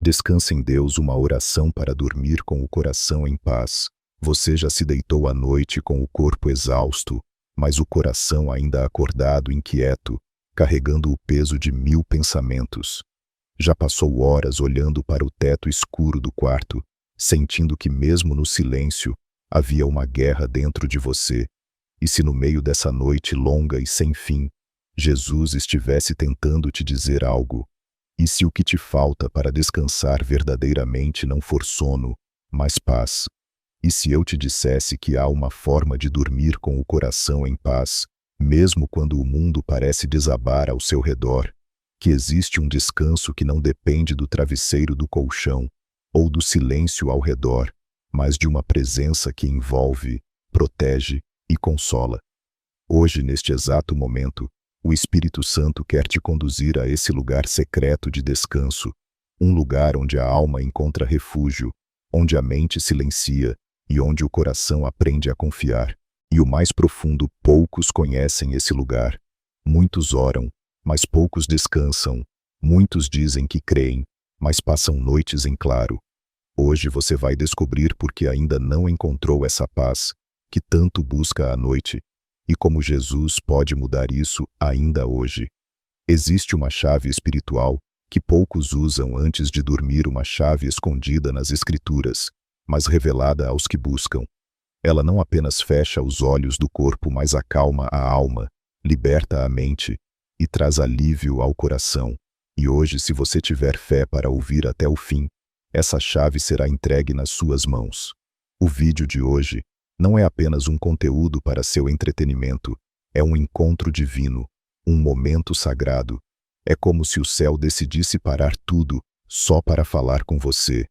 Descansa em Deus, uma oração para dormir com o coração em paz. Você já se deitou à noite com o corpo exausto, mas o coração ainda acordado, inquieto, carregando o peso de 1000 pensamentos. Já passou horas olhando para o teto escuro do quarto, sentindo que mesmo no silêncio havia uma guerra dentro de você. E se no meio dessa noite longa e sem fim, Jesus estivesse tentando te dizer algo? E se o que te falta para descansar verdadeiramente não for sono, mas paz? E se eu te dissesse que há uma forma de dormir com o coração em paz, mesmo quando o mundo parece desabar ao seu redor? Que existe um descanso que não depende do travesseiro do colchão, ou do silêncio ao redor, mas de uma presença que envolve, protege e consola. Hoje, neste exato momento, o Espírito Santo quer te conduzir a esse lugar secreto de descanso, um lugar onde a alma encontra refúgio, onde a mente silencia e onde o coração aprende a confiar. E o mais profundo, poucos conhecem esse lugar. Muitos oram, mas poucos descansam. Muitos dizem que creem, mas passam noites em claro. Hoje você vai descobrir porque ainda não encontrou essa paz que tanto busca à noite, e como Jesus pode mudar isso ainda hoje. Existe uma chave espiritual que poucos usam antes de dormir, uma chave escondida nas Escrituras, mas revelada aos que buscam. Ela não apenas fecha os olhos do corpo, mas acalma a alma, liberta a mente e traz alívio ao coração. E hoje, se você tiver fé para ouvir até o fim, essa chave será entregue nas suas mãos. O vídeo de hoje não é apenas um conteúdo para seu entretenimento, é um encontro divino, um momento sagrado. É como se o céu decidisse parar tudo só para falar com você.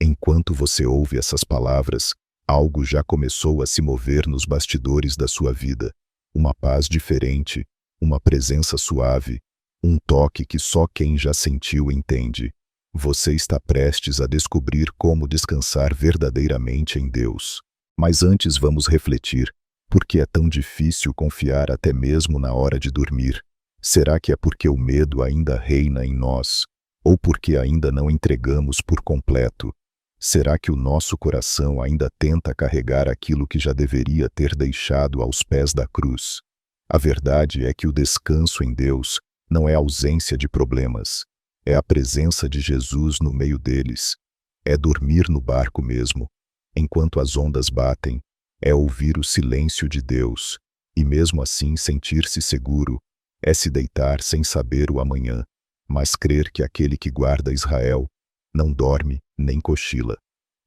Enquanto você ouve essas palavras, algo já começou a se mover nos bastidores da sua vida. Uma paz diferente, uma presença suave, um toque que só quem já sentiu entende. Você está prestes a descobrir como descansar verdadeiramente em Deus. Mas antes vamos refletir, por que é tão difícil confiar até mesmo na hora de dormir? Será que é porque o medo ainda reina em nós? Ou porque ainda não entregamos por completo? Será que o nosso coração ainda tenta carregar aquilo que já deveria ter deixado aos pés da cruz? A verdade é que o descanso em Deus não é ausência de problemas, é a presença de Jesus no meio deles. É dormir no barco mesmo, enquanto as ondas batem, é ouvir o silêncio de Deus, e mesmo assim sentir-se seguro, é se deitar sem saber o amanhã, mas crer que aquele que guarda Israel não dorme nem cochila.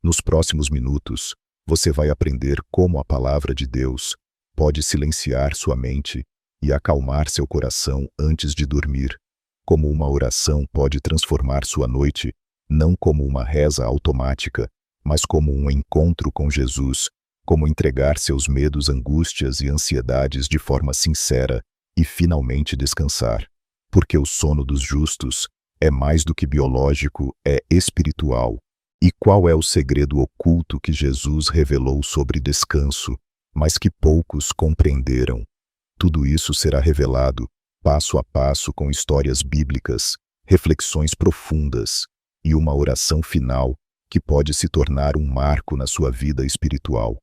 Nos próximos minutos, você vai aprender como a palavra de Deus pode silenciar sua mente e acalmar seu coração antes de dormir, como uma oração pode transformar sua noite, não como uma reza automática, mas como um encontro com Jesus, como entregar seus medos, angústias e ansiedades de forma sincera e finalmente descansar. Porque o sono dos justos é mais do que biológico, é espiritual. E qual é o segredo oculto que Jesus revelou sobre descanso, mas que poucos compreenderam? Tudo isso será revelado, passo a passo, com histórias bíblicas, reflexões profundas e uma oração final que pode se tornar um marco na sua vida espiritual.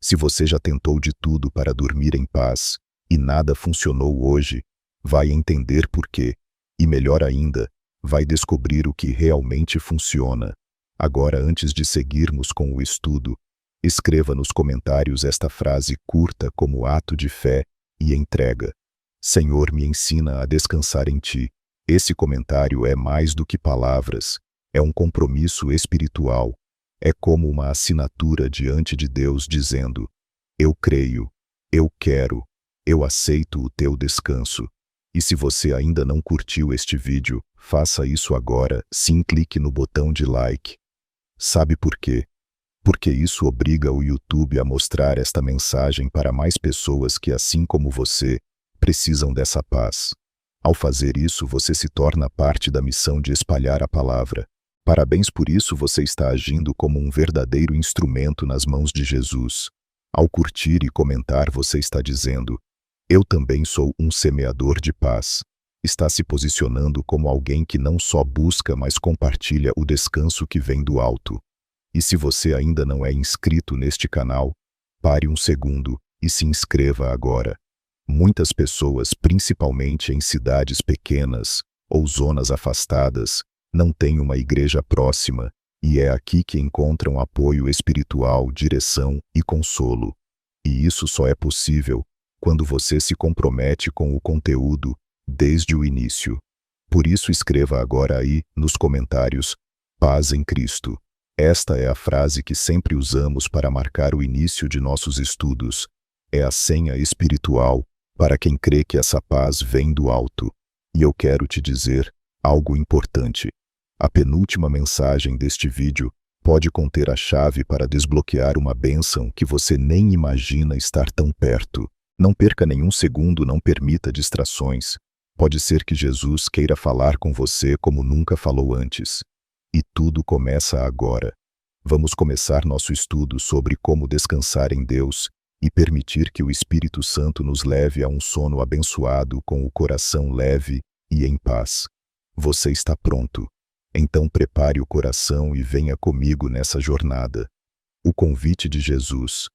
Se você já tentou de tudo para dormir em paz e nada funcionou hoje, vai entender por quê, e melhor ainda, vai descobrir o que realmente funciona. Agora, antes de seguirmos com o estudo, escreva nos comentários esta frase curta como ato de fé e entrega: Senhor, me ensina a descansar em Ti. Esse comentário é mais do que palavras, é um compromisso espiritual. É como uma assinatura diante de Deus dizendo: eu creio, eu quero, eu aceito o teu descanso. E se você ainda não curtiu este vídeo, faça isso agora, sim, clique no botão de like. Sabe por quê? Porque isso obriga o YouTube a mostrar esta mensagem para mais pessoas que, assim como você, precisam dessa paz. Ao fazer isso, você se torna parte da missão de espalhar a palavra. Parabéns por isso, você está agindo como um verdadeiro instrumento nas mãos de Jesus. Ao curtir e comentar, você está dizendo: eu também sou um semeador de paz. Está se posicionando como alguém que não só busca, mas compartilha o descanso que vem do alto. E se você ainda não é inscrito neste canal, pare um segundo e se inscreva agora. Muitas pessoas, principalmente em cidades pequenas ou zonas afastadas, não têm uma igreja próxima, e é aqui que encontram apoio espiritual, direção e consolo. E isso só é possível quando você se compromete com o conteúdo desde o início. Por isso escreva agora aí, nos comentários, paz em Cristo. Esta é a frase que sempre usamos para marcar o início de nossos estudos. É a senha espiritual para quem crê que essa paz vem do alto. E eu quero te dizer algo importante. A penúltima mensagem deste vídeo pode conter a chave para desbloquear uma bênção que você nem imagina estar tão perto. Não perca nenhum segundo, não permita distrações. Pode ser que Jesus queira falar com você como nunca falou antes. E tudo começa agora. Vamos começar nosso estudo sobre como descansar em Deus e permitir que o Espírito Santo nos leve a um sono abençoado com o coração leve e em paz. Você está pronto? Então prepare o coração e venha comigo nessa jornada. O convite de Jesus.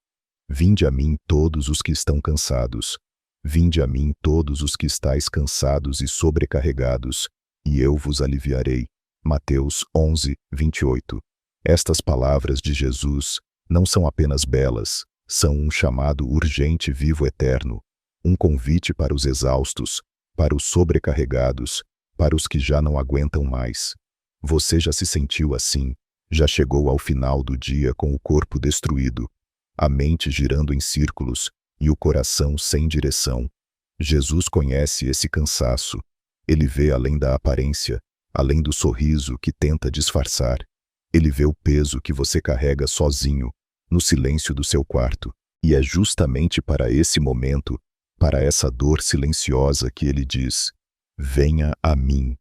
Vinde a mim todos os que estão cansados. Vinde a mim todos os que estáis cansados e sobrecarregados, e eu vos aliviarei. Mateus 11, 28. Estas palavras de Jesus não são apenas belas, são um chamado urgente vivo eterno, um convite para os exaustos, para os sobrecarregados, para os que já não aguentam mais. Você já se sentiu assim? Já chegou ao final do dia com o corpo destruído, a mente girando em círculos e o coração sem direção? Jesus conhece esse cansaço. Ele vê além da aparência, além do sorriso que tenta disfarçar. Ele vê o peso que você carrega sozinho, no silêncio do seu quarto. E é justamente para esse momento, para essa dor silenciosa que ele diz: venha a mim.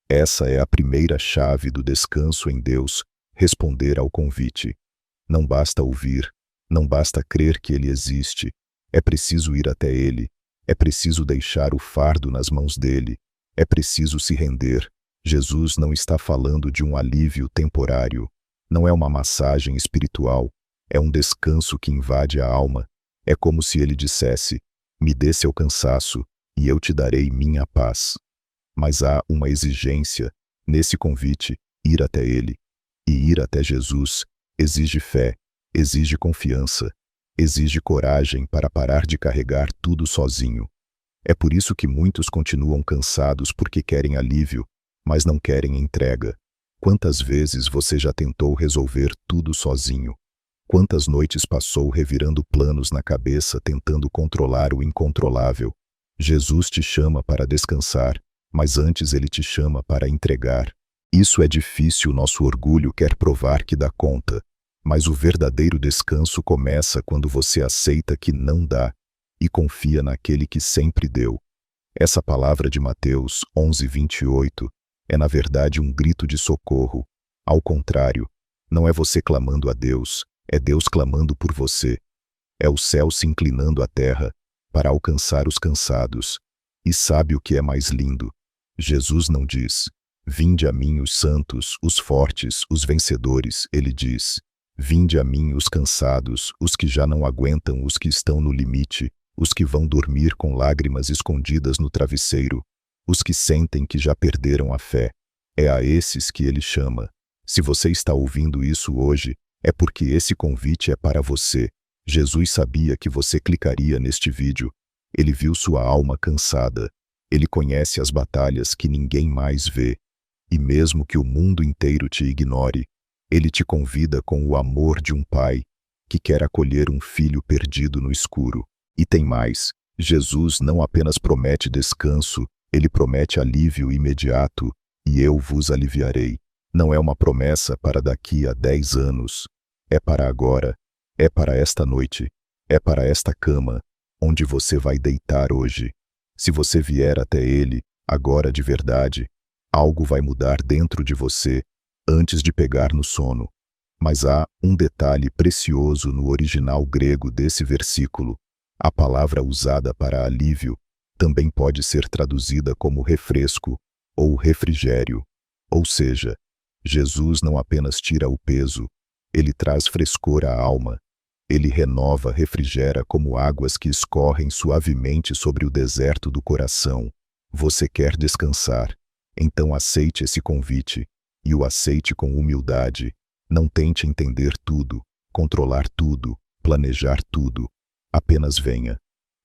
Essa é a primeira chave do descanso em Deus, responder ao convite. Não basta ouvir, não basta crer que ele existe. É preciso ir até ele, é preciso deixar o fardo nas mãos dele, é preciso se render. Jesus não está falando de um alívio temporário, não é uma massagem espiritual, é um descanso que invade a alma. É como se ele dissesse: me dê seu cansaço, e eu te darei minha paz. Mas há uma exigência nesse convite: ir até ele. E ir até Jesus exige fé, exige confiança, exige coragem para parar de carregar tudo sozinho. É por isso que muitos continuam cansados porque querem alívio, mas não querem entrega. Quantas vezes você já tentou resolver tudo sozinho? Quantas noites passou revirando planos na cabeça tentando controlar o incontrolável? Jesus te chama para descansar, mas antes ele te chama para entregar. Isso é difícil, nosso orgulho quer provar que dá conta. Mas o verdadeiro descanso começa quando você aceita que não dá e confia naquele que sempre deu. Essa palavra de Mateus 11, 28 é na verdade um grito de socorro. Ao contrário, não é você clamando a Deus, é Deus clamando por você. É o céu se inclinando à terra para alcançar os cansados. E sabe o que é mais lindo? Jesus não diz: vinde a mim os santos, os fortes, os vencedores. Ele diz: vinde a mim os cansados, os que já não aguentam, os que estão no limite, os que vão dormir com lágrimas escondidas no travesseiro, os que sentem que já perderam a fé. É a esses que ele chama. Se você está ouvindo isso hoje, é porque esse convite é para você. Jesus sabia que você clicaria neste vídeo. Ele viu sua alma cansada. Ele conhece as batalhas que ninguém mais vê. E mesmo que o mundo inteiro te ignore, ele te convida com o amor de um pai que quer acolher um filho perdido no escuro. E tem mais: Jesus não apenas promete descanso, ele promete alívio imediato. E eu vos aliviarei. Não é uma promessa para daqui a 10 anos. É para agora. É para esta noite. É para esta cama, onde você vai deitar hoje. Se você vier até ele, agora de verdade, algo vai mudar dentro de você antes de pegar no sono. Mas há um detalhe precioso no original grego desse versículo. A palavra usada para alívio também pode ser traduzida como refresco ou refrigério. Ou seja, Jesus não apenas tira o peso, ele traz frescor à alma. Ele renova, refrigera como águas que escorrem suavemente sobre o deserto do coração. Você quer descansar? Então aceite esse convite, e o aceite com humildade. Não tente entender tudo, controlar tudo, planejar tudo. Apenas venha.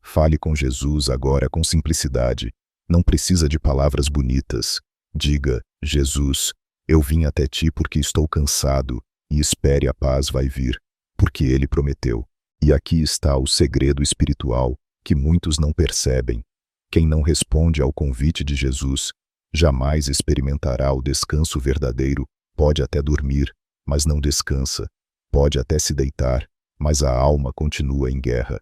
Fale com Jesus agora com simplicidade. Não precisa de palavras bonitas. Diga: Jesus, eu vim até ti porque estou cansado, e espere, a paz vai vir, porque ele prometeu. E aqui está o segredo espiritual que muitos não percebem. Quem não responde ao convite de Jesus jamais experimentará o descanso verdadeiro. Pode até dormir, mas não descansa. Pode até se deitar, mas a alma continua em guerra.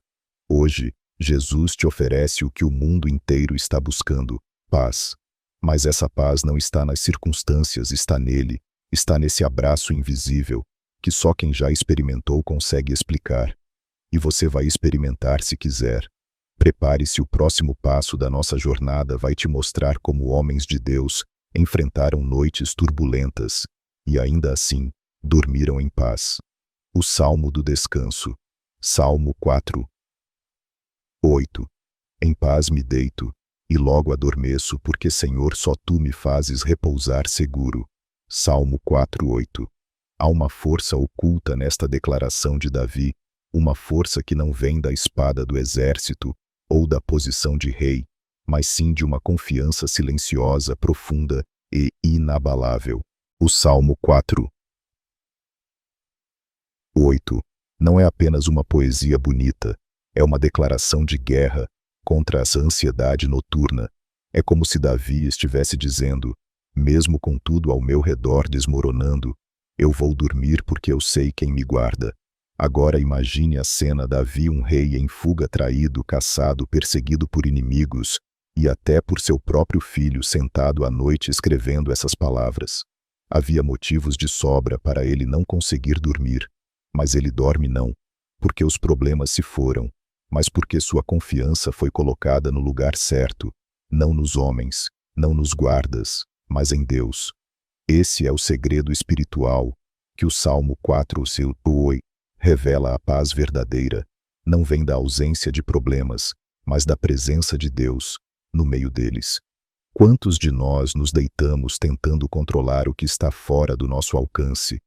Hoje, Jesus te oferece o que o mundo inteiro está buscando: paz. Mas essa paz não está nas circunstâncias, está nele, está nesse abraço invisível, que só quem já experimentou consegue explicar. E você vai experimentar se quiser. Prepare-se, o próximo passo da nossa jornada vai te mostrar como homens de Deus enfrentaram noites turbulentas e ainda assim dormiram em paz. O Salmo do Descanso. Salmo 4. 8. Em paz me deito e logo adormeço, porque, Senhor, só tu me fazes repousar seguro. Salmo 4:8. Há uma força oculta nesta declaração de Davi, uma força que não vem da espada do exército ou da posição de rei, mas sim de uma confiança silenciosa, profunda e inabalável. O Salmo 4:8 não é apenas uma poesia bonita, é uma declaração de guerra contra essa ansiedade noturna. É como se Davi estivesse dizendo: mesmo com tudo ao meu redor desmoronando, eu vou dormir porque eu sei quem me guarda. Agora imagine a cena: Davi, um rei em fuga, traído, caçado, perseguido por inimigos e até por seu próprio filho, sentado à noite escrevendo essas palavras. Havia motivos de sobra para ele não conseguir dormir, mas ele dorme não porque os problemas se foram, mas porque sua confiança foi colocada no lugar certo, não nos homens, não nos guardas, mas em Deus. Esse é o segredo espiritual que o Salmo 4:8 revela. A paz verdadeira não vem da ausência de problemas, mas da presença de Deus no meio deles. Quantos de nós nos deitamos tentando controlar o que está fora do nosso alcance?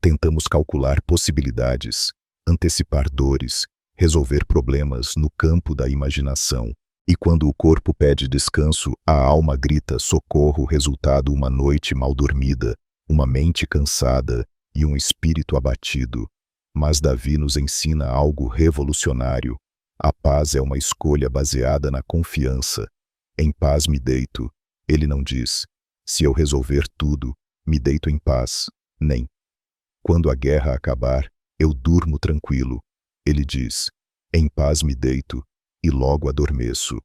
Tentamos calcular possibilidades, antecipar dores, resolver problemas no campo da imaginação. E quando o corpo pede descanso, a alma grita socorro. Resultado: uma noite mal dormida, uma mente cansada e um espírito abatido. Mas Davi nos ensina algo revolucionário. A paz é uma escolha baseada na confiança. Em paz me deito. Ele não diz: se eu resolver tudo, me deito em paz. Nem: quando a guerra acabar, eu durmo tranquilo. Ele diz: em paz me deito e logo adormeço.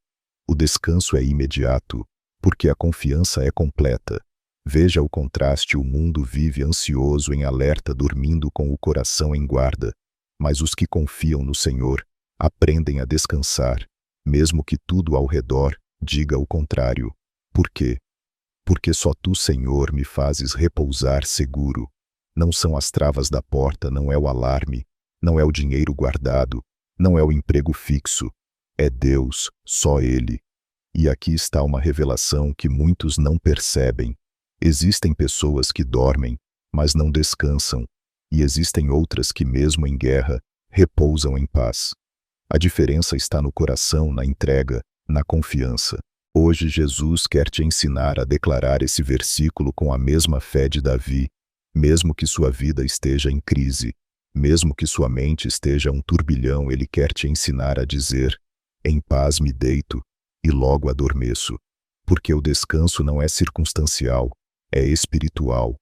O descanso é imediato, porque a confiança é completa. Veja o contraste: o mundo vive ansioso, em alerta, dormindo com o coração em guarda. Mas os que confiam no Senhor aprendem a descansar, mesmo que tudo ao redor diga o contrário. Por quê? Porque só tu, Senhor, me fazes repousar seguro. Não são as travas da porta, não é o alarme, não é o dinheiro guardado, não é o emprego fixo. É Deus, só Ele. E aqui está uma revelação que muitos não percebem. Existem pessoas que dormem, mas não descansam, e existem outras que, mesmo em guerra, repousam em paz. A diferença está no coração, na entrega, na confiança. Hoje Jesus quer te ensinar a declarar esse versículo com a mesma fé de Davi, mesmo que sua vida esteja em crise, mesmo que sua mente esteja um turbilhão. Ele quer te ensinar a dizer: em paz me deito e logo adormeço. Porque o descanso não é circunstancial, é espiritual.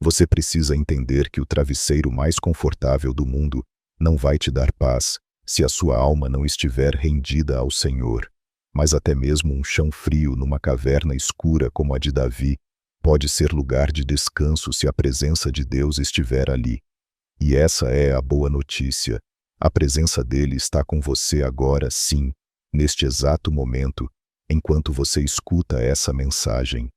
Você precisa entender que o travesseiro mais confortável do mundo não vai te dar paz se a sua alma não estiver rendida ao Senhor. Mas até mesmo um chão frio numa caverna escura como a de Davi pode ser lugar de descanso se a presença de Deus estiver ali. E essa é a boa notícia. A presença dele está com você agora, sim, neste exato momento, enquanto você escuta essa mensagem.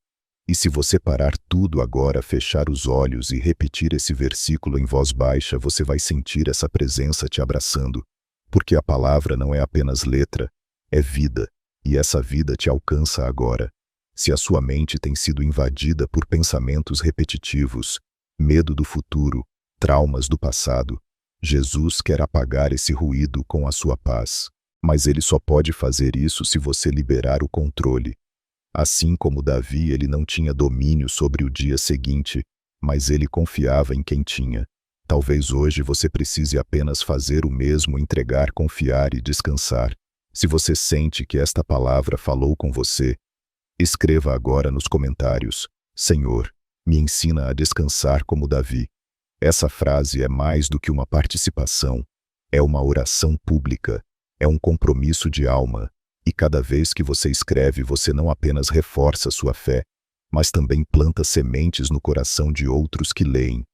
E se você parar tudo agora, fechar os olhos e repetir esse versículo em voz baixa, você vai sentir essa presença te abraçando, porque a palavra não é apenas letra, é vida, e essa vida te alcança agora. Se a sua mente tem sido invadida por pensamentos repetitivos, medo do futuro, traumas do passado, Jesus quer apagar esse ruído com a sua paz. Mas ele só pode fazer isso se você liberar o controle. Assim como Davi, ele não tinha domínio sobre o dia seguinte, mas ele confiava em quem tinha. Talvez hoje você precise apenas fazer o mesmo, entregar, confiar e descansar. Se você sente que esta palavra falou com você, escreva agora nos comentários: Senhor, me ensina a descansar como Davi. Essa frase é mais do que uma participação, é uma oração pública. É um compromisso de alma, e cada vez que você escreve, você não apenas reforça sua fé, mas também planta sementes no coração de outros que leem.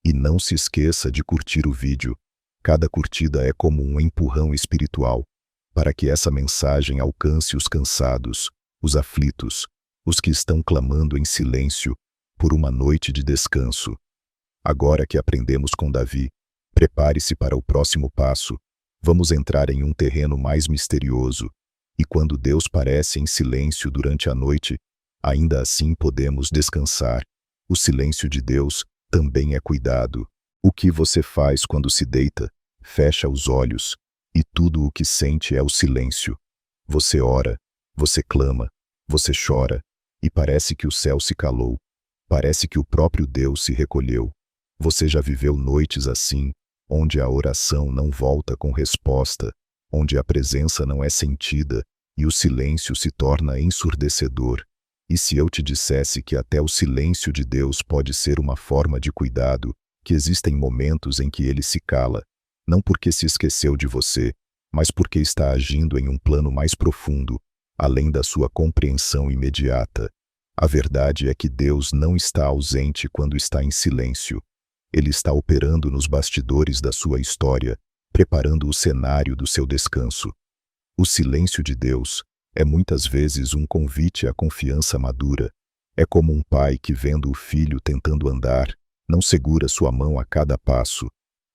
E não se esqueça de curtir o vídeo. Cada curtida é como um empurrão espiritual, para que essa mensagem alcance os cansados, os aflitos, os que estão clamando em silêncio por uma noite de descanso. Agora que aprendemos com Davi, prepare-se para o próximo passo. Vamos entrar em um terreno mais misterioso, e quando Deus parece em silêncio durante a noite, ainda assim podemos descansar. O silêncio de Deus também é cuidado. O que você faz quando se deita? Fecha os olhos, e tudo o que sente é o silêncio. Você ora, você clama, você chora, e parece que o céu se calou. Parece que o próprio Deus se recolheu. Você já viveu noites assim, onde a oração não volta com resposta, onde a presença não é sentida e o silêncio se torna ensurdecedor. E se eu te dissesse que até o silêncio de Deus pode ser uma forma de cuidado, que existem momentos em que ele se cala, não porque se esqueceu de você, mas porque está agindo em um plano mais profundo, além da sua compreensão imediata. A verdade é que Deus não está ausente quando está em silêncio. Ele está operando nos bastidores da sua história, preparando o cenário do seu descanso. O silêncio de Deus é muitas vezes um convite à confiança madura. É como um pai que, vendo o filho tentando andar, não segura sua mão a cada passo,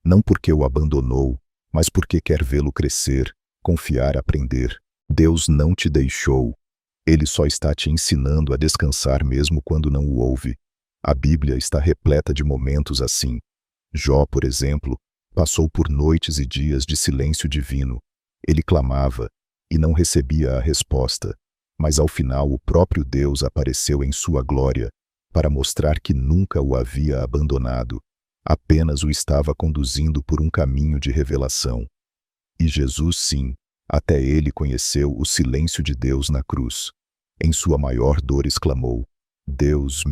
não porque o abandonou, mas porque quer vê-lo crescer, confiar, aprender. Deus não te deixou. Ele só está te ensinando a descansar mesmo quando não o ouve. A Bíblia está repleta de momentos assim. Jó, por exemplo, passou por noites e dias de silêncio divino. Ele clamava e não recebia a resposta, mas ao final o próprio Deus apareceu em sua glória para mostrar que nunca o havia abandonado, apenas o estava conduzindo por um caminho de revelação. E Jesus, sim, até ele conheceu o silêncio de Deus na cruz. Em sua maior dor exclamou: Deus,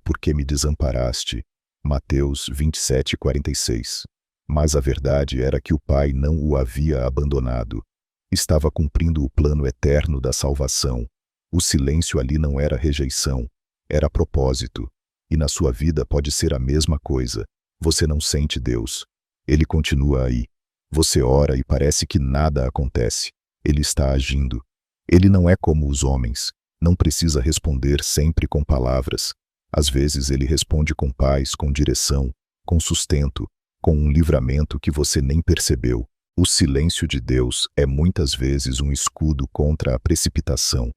por que me desamparaste? Mateus 27:46. Mas a verdade era que o Pai não o havia abandonado. Estava cumprindo o plano eterno da salvação. O silêncio ali não era rejeição, era propósito. E na sua vida pode ser a mesma coisa. Você não sente Deus. Ele continua aí. Você ora e parece que nada acontece. Ele está agindo. Ele não é como os homens. Não precisa responder sempre com palavras. Às vezes ele responde com paz, com direção, com sustento, com um livramento que você nem percebeu. O silêncio de Deus é muitas vezes um escudo contra a precipitação.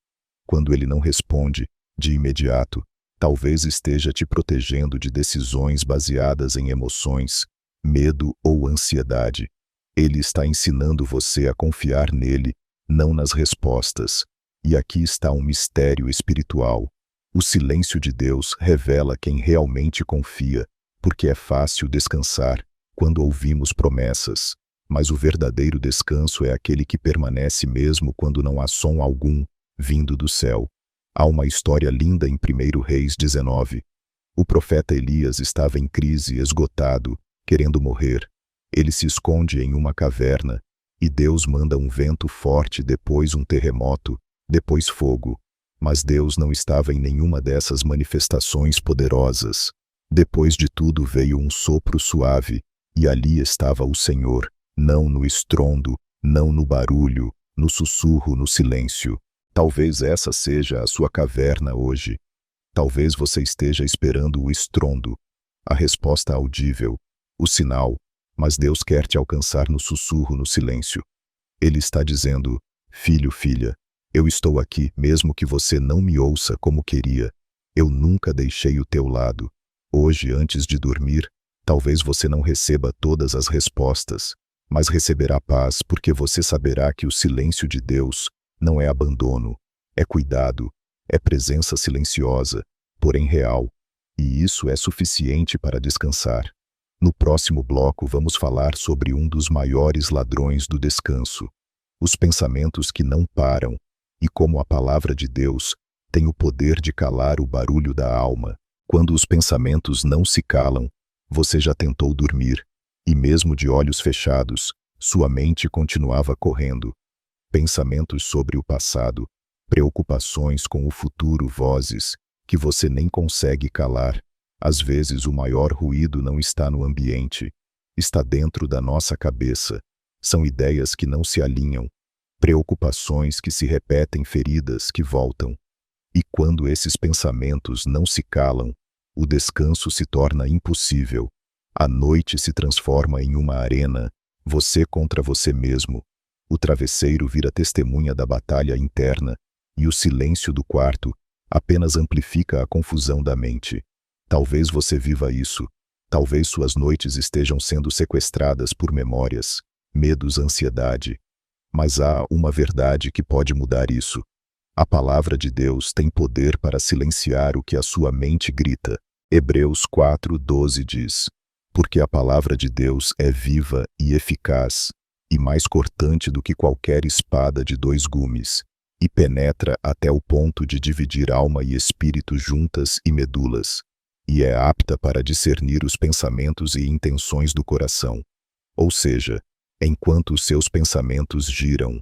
Quando ele não responde, de imediato, talvez esteja te protegendo de decisões baseadas em emoções, medo ou ansiedade. Ele está ensinando você a confiar nele, não nas respostas. E aqui está um mistério espiritual. O silêncio de Deus revela quem realmente confia, porque é fácil descansar quando ouvimos promessas. Mas o verdadeiro descanso é aquele que permanece mesmo quando não há som algum vindo do céu. Há uma história linda em 1 Reis 19. O profeta Elias estava em crise, esgotado, querendo morrer. Ele se esconde em uma caverna, e Deus manda um vento forte, depois um terremoto, depois fogo. Mas Deus não estava em nenhuma dessas manifestações poderosas. Depois de tudo veio um sopro suave, e ali estava o Senhor, não no estrondo, não no barulho, no sussurro, no silêncio. Talvez essa seja a sua caverna hoje. Talvez você esteja esperando o estrondo, a resposta audível, o sinal, mas Deus quer te alcançar no sussurro, no silêncio. Ele está dizendo: filho, filha, eu estou aqui, mesmo que você não me ouça como queria. Eu nunca deixei o teu lado. Hoje, antes de dormir, talvez você não receba todas as respostas, mas receberá paz, porque você saberá que o silêncio de Deus não é abandono, é cuidado, é presença silenciosa, porém real, e isso é suficiente para descansar. No próximo bloco vamos falar sobre um dos maiores ladrões do descanso, os pensamentos que não param, e como a palavra de Deus tem o poder de calar o barulho da alma. Quando os pensamentos não se calam, você já tentou dormir, e mesmo de olhos fechados, sua mente continuava correndo. Pensamentos sobre o passado, preocupações com o futuro, vozes que você nem consegue calar. Às vezes o maior ruído não está no ambiente, está dentro da nossa cabeça. São ideias que não se alinham, preocupações que se repetem, feridas que voltam. E quando esses pensamentos não se calam, o descanso se torna impossível. A noite se transforma em uma arena, você contra você mesmo. O travesseiro vira testemunha da batalha interna, e o silêncio do quarto apenas amplifica a confusão da mente. Talvez você viva isso. Talvez suas noites estejam sendo sequestradas por memórias, medos, ansiedade. Mas há uma verdade que pode mudar isso. A palavra de Deus tem poder para silenciar o que a sua mente grita. Hebreus 4:12 diz: porque a palavra de Deus é viva e eficaz, e mais cortante do que qualquer espada de dois gumes, e penetra até o ponto de dividir alma e espírito, juntas e medulas, e é apta para discernir os pensamentos e intenções do coração. Ou seja, enquanto os seus pensamentos giram,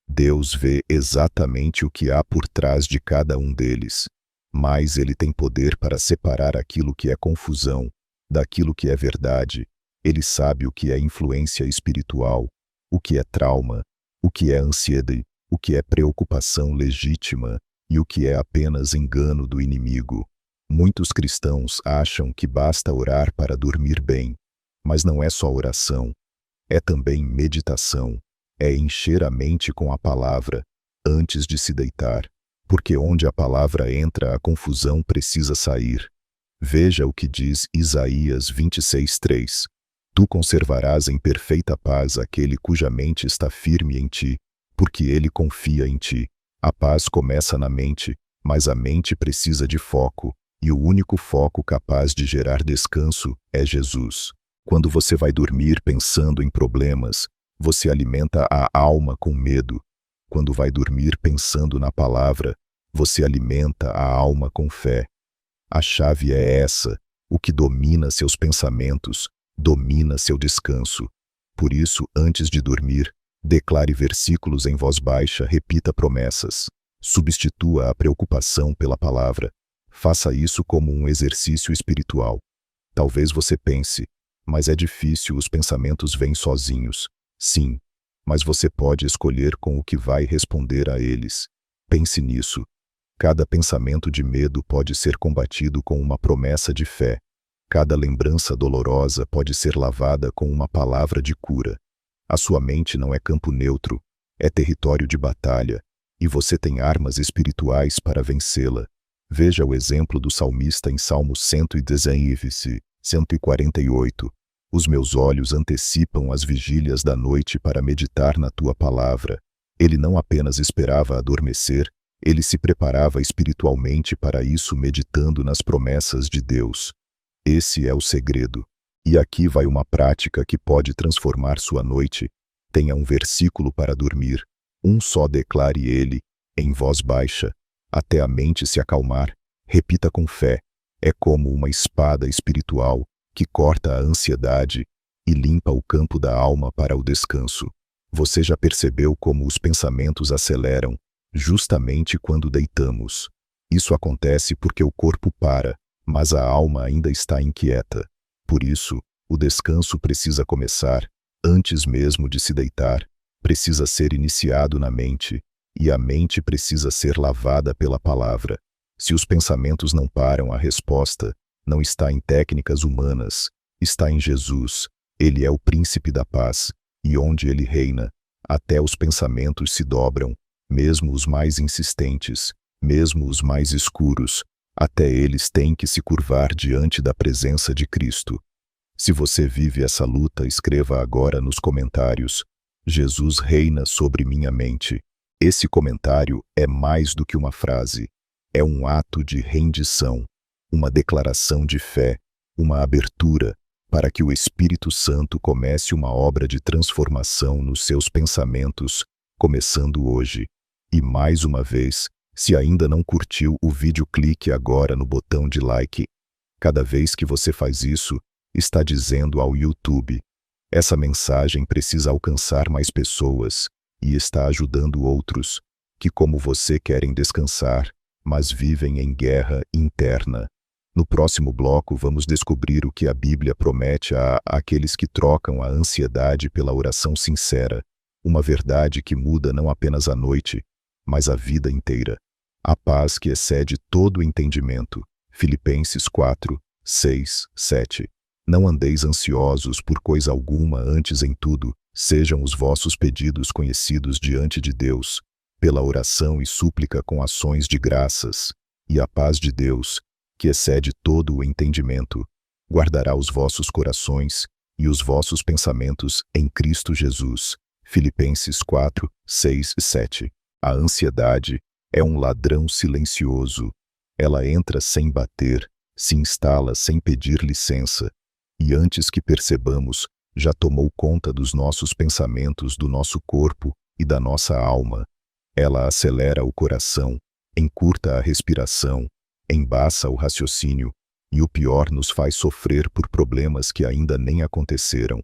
Deus vê exatamente o que há por trás de cada um deles, mas Ele tem poder para separar aquilo que é confusão daquilo que é verdade. Ele sabe o que é influência espiritual, o que é trauma, o que é ansiedade, o que é preocupação legítima e o que é apenas engano do inimigo. Muitos cristãos acham que basta orar para dormir bem, mas não é só oração, é também meditação, é encher a mente com a palavra antes de se deitar, porque onde a palavra entra, a confusão precisa sair. Veja o que diz Isaías 26:3. Tu conservarás em perfeita paz aquele cuja mente está firme em ti, porque ele confia em ti. A paz começa na mente, mas a mente precisa de foco, e o único foco capaz de gerar descanso é Jesus. Quando você vai dormir pensando em problemas, você alimenta a alma com medo. Quando vai dormir pensando na palavra, você alimenta a alma com fé. A chave é essa: o que domina seus pensamentos, domina seu descanso. Por isso, antes de dormir, declare versículos em voz baixa, repita promessas. Substitua a preocupação pela palavra. Faça isso como um exercício espiritual. Talvez você pense: mas é difícil, os pensamentos vêm sozinhos. Sim, mas você pode escolher com o que vai responder a eles. Pense nisso. Cada pensamento de medo pode ser combatido com uma promessa de fé. Cada lembrança dolorosa pode ser lavada com uma palavra de cura. A sua mente não é campo neutro, é território de batalha, e você tem armas espirituais para vencê-la. Veja o exemplo do salmista em Salmo 119, 148. Os meus olhos antecipam as vigílias da noite para meditar na tua palavra. Ele não apenas esperava adormecer, ele se preparava espiritualmente para isso, meditando nas promessas de Deus. Esse é o segredo. E aqui vai uma prática que pode transformar sua noite. Tenha um versículo para dormir. Um só, declare ele, em voz baixa, até a mente se acalmar. Repita com fé. É como uma espada espiritual que corta a ansiedade e limpa o campo da alma para o descanso. Você já percebeu como os pensamentos aceleram justamente quando deitamos? Isso acontece porque o corpo para, mas a alma ainda está inquieta. Por isso, o descanso precisa começar antes mesmo de se deitar. Precisa ser iniciado na mente. E a mente precisa ser lavada pela palavra. Se os pensamentos não param, a resposta não está em técnicas humanas, está em Jesus. Ele é o príncipe da paz, e onde ele reina, até os pensamentos se dobram, mesmo os mais insistentes, mesmo os mais escuros, até eles têm que se curvar diante da presença de Cristo. Se você vive essa luta, escreva agora nos comentários: Jesus reina sobre minha mente. Esse comentário é mais do que uma frase, é um ato de rendição, uma declaração de fé, uma abertura para que o Espírito Santo comece uma obra de transformação nos seus pensamentos, começando hoje. E mais uma vez, se ainda não curtiu o vídeo, clique agora no botão de like. Cada vez que você faz isso, está dizendo ao YouTube: essa mensagem precisa alcançar mais pessoas, e está ajudando outros que, como você, querem descansar, mas vivem em guerra interna. No próximo bloco, vamos descobrir o que a Bíblia promete a aqueles que trocam a ansiedade pela oração sincera, uma verdade que muda não apenas a noite, mas a vida inteira. A paz que excede todo o entendimento. Filipenses 4, 6, 7. Não andeis ansiosos por coisa alguma, antes em tudo, sejam os vossos pedidos conhecidos diante de Deus, pela oração e súplica com ações de graças, e a paz de Deus, que excede todo o entendimento, guardará os vossos corações e os vossos pensamentos em Cristo Jesus. Filipenses 4, 6 e 7. A ansiedade é um ladrão silencioso. Ela entra sem bater, se instala sem pedir licença, e antes que percebamos, já tomou conta dos nossos pensamentos, do nosso corpo e da nossa alma. Ela acelera o coração, encurta a respiração, embaça o raciocínio, e o pior, nos faz sofrer por problemas que ainda nem aconteceram.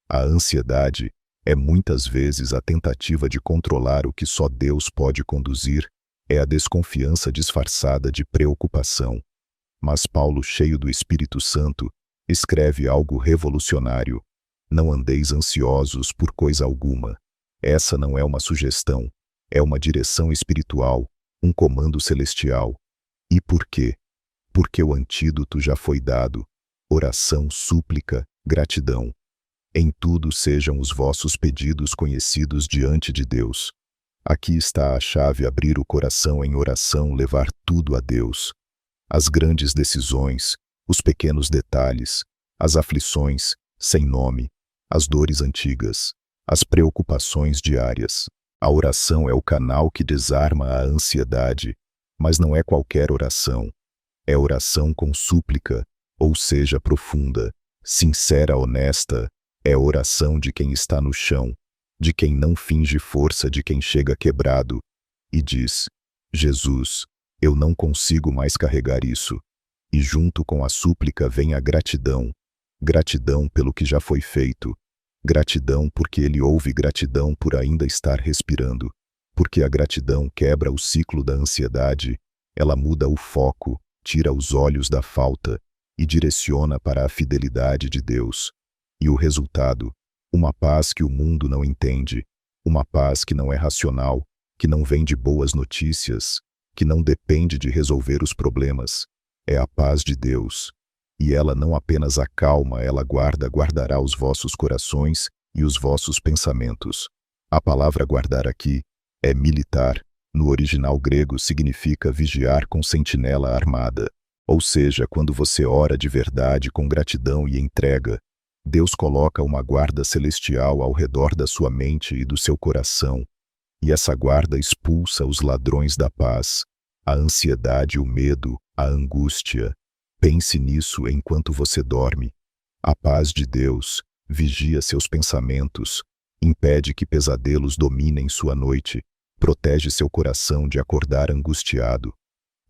A ansiedade é muitas vezes a tentativa de controlar o que só Deus pode conduzir, é a desconfiança disfarçada de preocupação. Mas Paulo, cheio do Espírito Santo, escreve algo revolucionário: não andeis ansiosos por coisa alguma. Essa não é uma sugestão, é uma direção espiritual, um comando celestial. E por quê? Porque o antídoto já foi dado: oração, súplica, gratidão. Em tudo sejam os vossos pedidos conhecidos diante de Deus. Aqui está a chave: abrir o coração em oração, levar tudo a Deus. As grandes decisões, os pequenos detalhes, as aflições sem nome, as dores antigas, as preocupações diárias. A oração é o canal que desarma a ansiedade, mas não é qualquer oração. É oração com súplica, ou seja, profunda, sincera, honesta. É oração de quem está no chão, de quem não finge força, de quem chega quebrado e diz: Jesus, eu não consigo mais carregar isso. E junto com a súplica vem a gratidão. Gratidão pelo que já foi feito. Gratidão porque ele ouve, gratidão por ainda estar respirando. Porque a gratidão quebra o ciclo da ansiedade, ela muda o foco, tira os olhos da falta e direciona para a fidelidade de Deus. E o resultado? Uma paz que o mundo não entende, uma paz que não é racional, que não vem de boas notícias, que não depende de resolver os problemas. É a paz de Deus. E ela não apenas acalma, ela guardará os vossos corações e os vossos pensamentos. A palavra guardar aqui é militar. No original grego significa vigiar com sentinela armada. Ou seja, quando você ora de verdade, com gratidão e entrega, Deus coloca uma guarda celestial ao redor da sua mente e do seu coração. E essa guarda expulsa os ladrões da paz, a ansiedade, o medo, a angústia. Pense nisso enquanto você dorme. A paz de Deus vigia seus pensamentos, impede que pesadelos dominem sua noite, protege seu coração de acordar angustiado.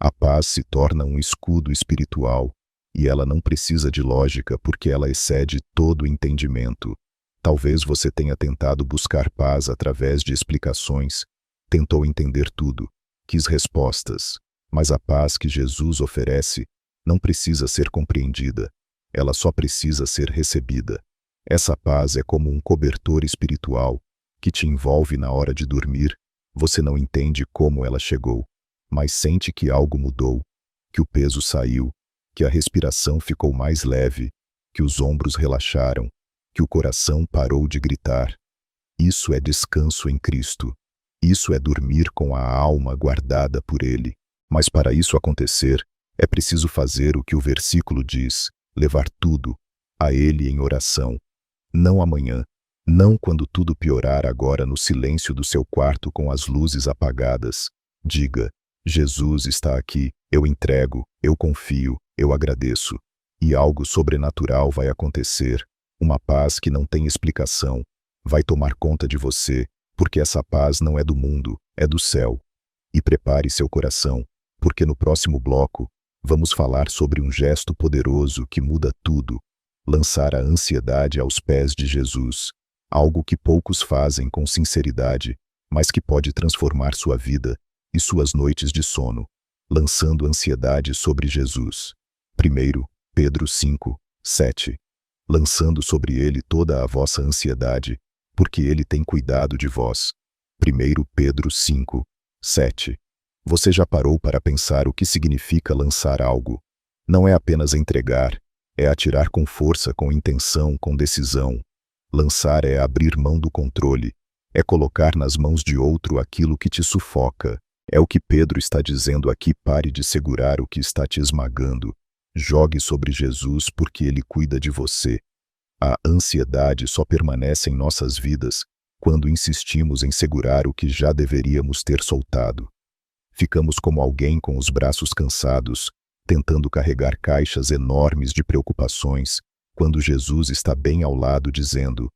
A paz se torna um escudo espiritual, e ela não precisa de lógica porque ela excede todo o entendimento. Talvez você tenha tentado buscar paz através de explicações, tentou entender tudo, quis respostas, mas a paz que Jesus oferece não precisa ser compreendida, ela só precisa ser recebida. Essa paz é como um cobertor espiritual que te envolve na hora de dormir, Você não entende como ela chegou, mas sente que algo mudou, que o peso saiu, que a respiração ficou mais leve, que os ombros relaxaram, que o coração parou de gritar. Isso é descanso em Cristo. Isso é dormir com a alma guardada por Ele. Mas para isso acontecer, é preciso fazer o que o versículo diz, levar tudo a Ele em oração. Não amanhã, não quando tudo piorar agora no silêncio do seu quarto com as luzes apagadas. Diga, Jesus está aqui, eu entrego, eu confio, eu agradeço. E algo sobrenatural vai acontecer, uma paz que não tem explicação, vai tomar conta de você, porque essa paz não é do mundo, é do céu. E prepare seu coração, porque no próximo bloco, vamos falar sobre um gesto poderoso que muda tudo, lançar a ansiedade aos pés de Jesus, algo que poucos fazem com sinceridade, mas que pode transformar sua vida e suas noites de sono, lançando ansiedade sobre Jesus. 1 Pedro 5, 7. Lançando sobre ele toda a vossa ansiedade, porque ele tem cuidado de vós. 1 Pedro 5, 7. Você já parou para pensar o que significa lançar algo? Não é apenas entregar, é atirar com força, com intenção, com decisão. Lançar é abrir mão do controle, é colocar nas mãos de outro aquilo que te sufoca. É o que Pedro está dizendo aqui: pare de segurar o que está te esmagando. Jogue sobre Jesus porque Ele cuida de você. A ansiedade só permanece em nossas vidas quando insistimos em segurar o que já deveríamos ter soltado. Ficamos como alguém com os braços cansados, tentando carregar caixas enormes de preocupações, quando Jesus está bem ao lado dizendo: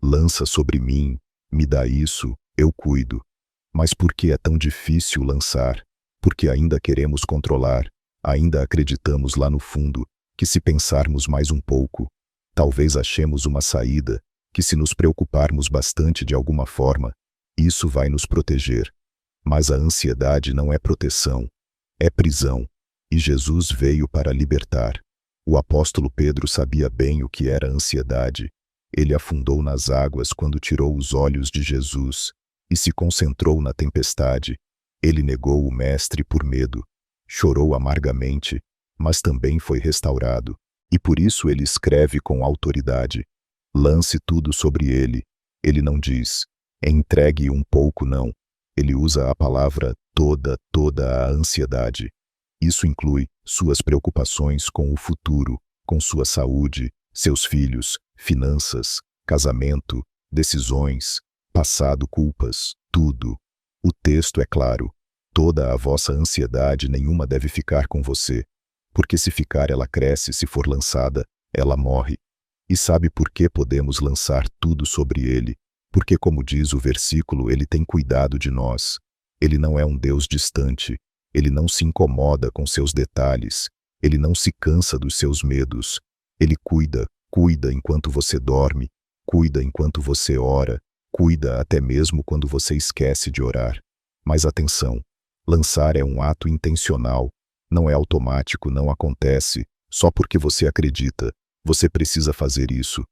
lança sobre mim, me dá isso, eu cuido. Mas por que é tão difícil lançar? Porque ainda queremos controlar, ainda acreditamos lá no fundo que se pensarmos mais um pouco, talvez achemos uma saída, que se nos preocuparmos bastante de alguma forma, isso vai nos proteger. Mas a ansiedade não é proteção, é prisão, e Jesus veio para libertar. O apóstolo Pedro sabia bem o que era ansiedade. Ele afundou nas águas quando tirou os olhos de Jesus e se concentrou na tempestade. Ele negou o Mestre por medo, chorou amargamente, mas também foi restaurado. E por isso ele escreve com autoridade: lance tudo sobre ele. Ele não diz, entregue um pouco, não. Ele usa a palavra toda a ansiedade. Isso inclui suas preocupações com o futuro, com sua saúde, seus filhos, finanças, casamento, decisões, passado, culpas, tudo. O texto é claro: toda a vossa ansiedade, nenhuma deve ficar com você, porque se ficar ela cresce, se for lançada, ela morre. E sabe por que podemos lançar tudo sobre ele? Porque, como diz o versículo, ele tem cuidado de nós. Ele não é um Deus distante, ele não se incomoda com seus detalhes, ele não se cansa dos seus medos. Ele cuida enquanto você dorme, cuida enquanto você ora, cuida até mesmo quando você esquece de orar. Mas atenção, lançar é um ato intencional, não é automático, não acontece só porque você acredita. Você precisa fazer isso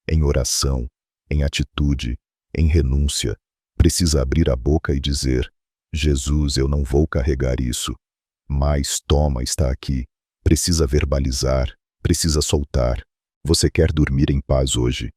em oração, em atitude, em renúncia. Precisa abrir a boca e dizer: Jesus, eu não vou carregar isso. Mas toma, está aqui. Precisa verbalizar, precisa soltar. Você quer dormir em paz hoje?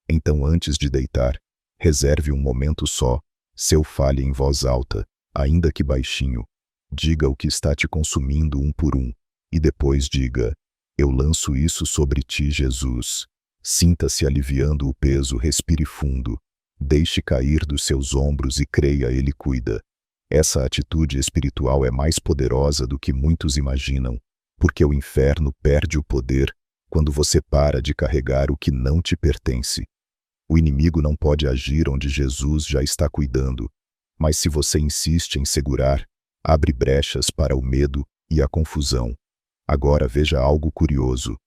Então, antes de deitar, reserve um momento só. Seu fale em voz alta, ainda que baixinho. Diga o que está te consumindo um por um. E depois diga: eu lanço isso sobre ti, Jesus. Sinta-se aliviando o peso, respire fundo. Deixe cair dos seus ombros e creia, Ele cuida. Essa atitude espiritual é mais poderosa do que muitos imaginam, porque o inferno perde o poder quando você para de carregar o que não te pertence. O inimigo não pode agir onde Jesus já está cuidando, mas se você insiste em segurar, abre brechas para o medo e a confusão. Agora veja algo curioso.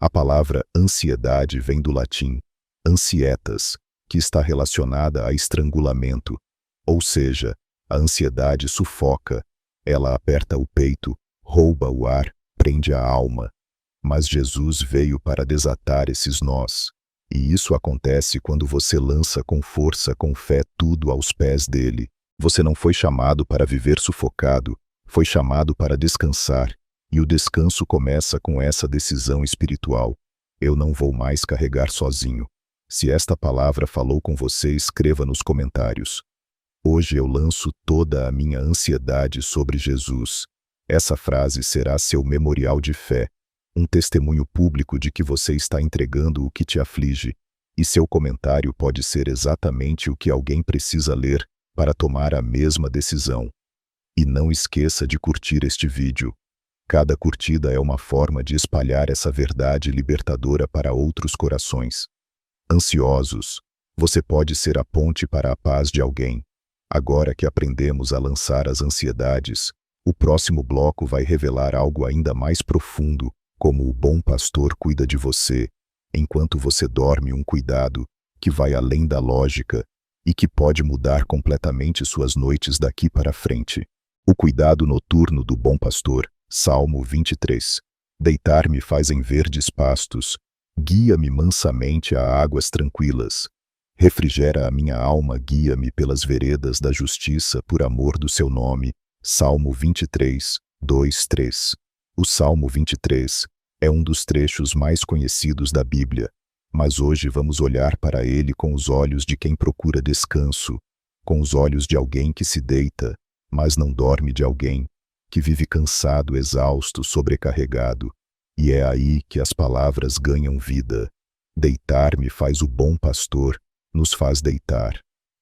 A palavra ansiedade vem do latim ansietas, que está relacionada a estrangulamento, ou seja, a ansiedade sufoca, ela aperta o peito, rouba o ar, prende a alma. Mas Jesus veio para desatar esses nós, e isso acontece quando você lança com força, com fé, tudo aos pés dele. Você não foi chamado para viver sufocado, foi chamado para descansar, e o descanso começa com essa decisão espiritual. Eu não vou mais carregar sozinho. Se esta palavra falou com você, escreva nos comentários. Hoje eu lanço toda a minha ansiedade sobre Jesus. Essa frase será seu memorial de fé, um testemunho público de que você está entregando o que te aflige, e seu comentário pode ser exatamente o que alguém precisa ler para tomar a mesma decisão. E não esqueça de curtir este vídeo. Cada curtida é uma forma de espalhar essa verdade libertadora para outros corações. Ansiosos, você pode ser a ponte para a paz de alguém. Agora que aprendemos a lançar as ansiedades, o próximo bloco vai revelar algo ainda mais profundo, como o bom pastor cuida de você, enquanto você dorme, um cuidado que vai além da lógica e que pode mudar completamente suas noites daqui para frente. O cuidado noturno do bom pastor, Salmo 23. Deitar-me faz em verdes pastos, guia-me mansamente a águas tranquilas. Refrigera a minha alma, guia-me pelas veredas da justiça por amor do seu nome. Salmo 23, 2, 3. O Salmo 23 é um dos trechos mais conhecidos da Bíblia, mas hoje vamos olhar para ele com os olhos de quem procura descanso, com os olhos de alguém que se deita, mas não dorme, de alguém que vive cansado, exausto, sobrecarregado. E é aí que as palavras ganham vida. Deitar-me faz o bom pastor, nos faz deitar.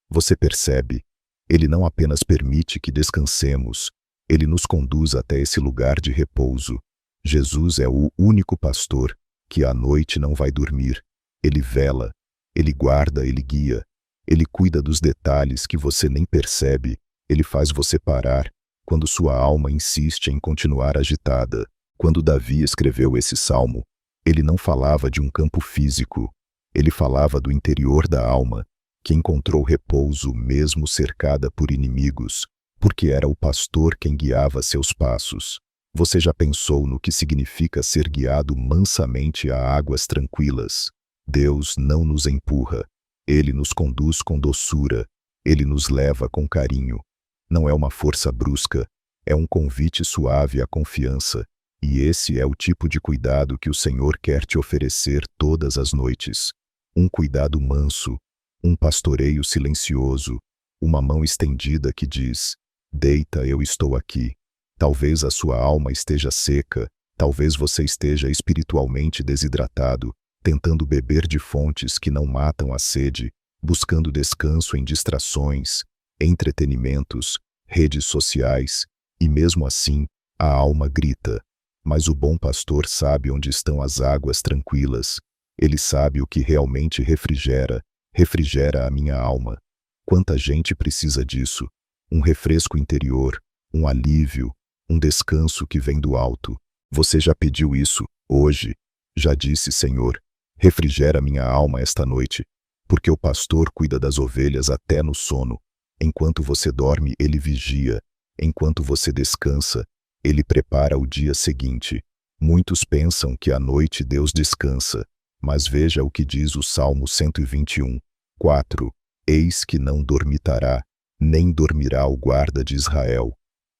Você percebe? Ele não apenas permite que descansemos, ele nos conduz até esse lugar de repouso. Jesus é o único pastor que à noite não vai dormir. Ele vela, ele guarda, ele guia, ele cuida dos detalhes que você nem percebe, ele faz você parar quando sua alma insiste em continuar agitada. Quando Davi escreveu esse salmo, ele não falava de um campo físico, ele falava do interior da alma, que encontrou repouso mesmo cercada por inimigos, porque era o pastor quem guiava seus passos. Você já pensou no que significa ser guiado mansamente a águas tranquilas? Deus não nos empurra, ele nos conduz com doçura, ele nos leva com carinho. Não é uma força brusca, é um convite suave à confiança, e esse é o tipo de cuidado que o Senhor quer te oferecer todas as noites. Um cuidado manso, um pastoreio silencioso, uma mão estendida que diz: deita, eu estou aqui. Talvez a sua alma esteja seca, talvez você esteja espiritualmente desidratado, tentando beber de fontes que não matam a sede, buscando descanso em distrações, entretenimentos, redes sociais, e mesmo assim, a alma grita. Mas o bom pastor sabe onde estão as águas tranquilas. Ele sabe o que realmente refrigera a minha alma. Quanta gente precisa disso? Um refresco interior, um alívio, um descanso que vem do alto. Você já pediu isso, hoje? Já disse: Senhor, refrigera minha alma esta noite, porque o pastor cuida das ovelhas até no sono. Enquanto você dorme, ele vigia. Enquanto você descansa, ele prepara o dia seguinte. Muitos pensam que à noite Deus descansa, mas veja o que diz o Salmo 121, 4. Eis que não dormitará, nem dormirá o guarda de Israel.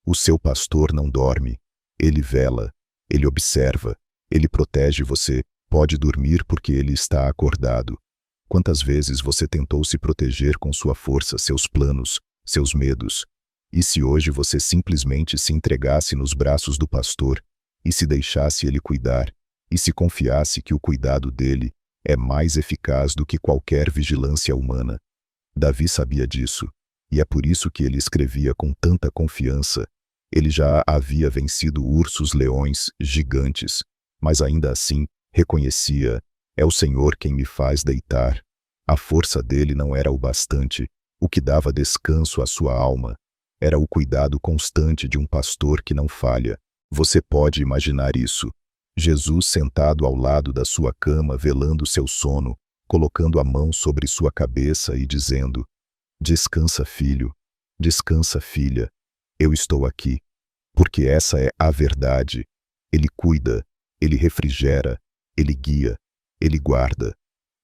O seu pastor não dorme, ele vela, ele observa, ele protege você, pode dormir porque ele está acordado. Quantas vezes você tentou se proteger com sua força, seus planos, seus medos? E se hoje você simplesmente se entregasse nos braços do pastor, e se deixasse ele cuidar, e se confiasse que o cuidado dele é mais eficaz do que qualquer vigilância humana? Davi sabia disso, e é por isso que ele escrevia com tanta confiança. Ele já havia vencido ursos, leões, gigantes, mas ainda assim reconhecia: é o Senhor quem me faz deitar. A força dele não era o bastante, o que dava descanso à sua alma era o cuidado constante de um pastor que não falha. Você pode imaginar isso: Jesus sentado ao lado da sua cama, velando seu sono, colocando a mão sobre sua cabeça e dizendo: descansa, filho, descansa, filha, eu estou aqui. Porque essa é a verdade. Ele cuida, ele refrigera, ele guia, ele guarda.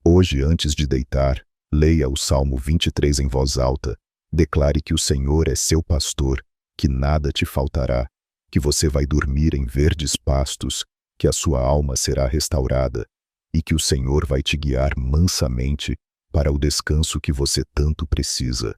Hoje, antes de deitar, leia o Salmo 23 em voz alta. Declare que o Senhor é seu pastor, que nada te faltará, que você vai dormir em verdes pastos, que a sua alma será restaurada e que o Senhor vai te guiar mansamente para o descanso que você tanto precisa.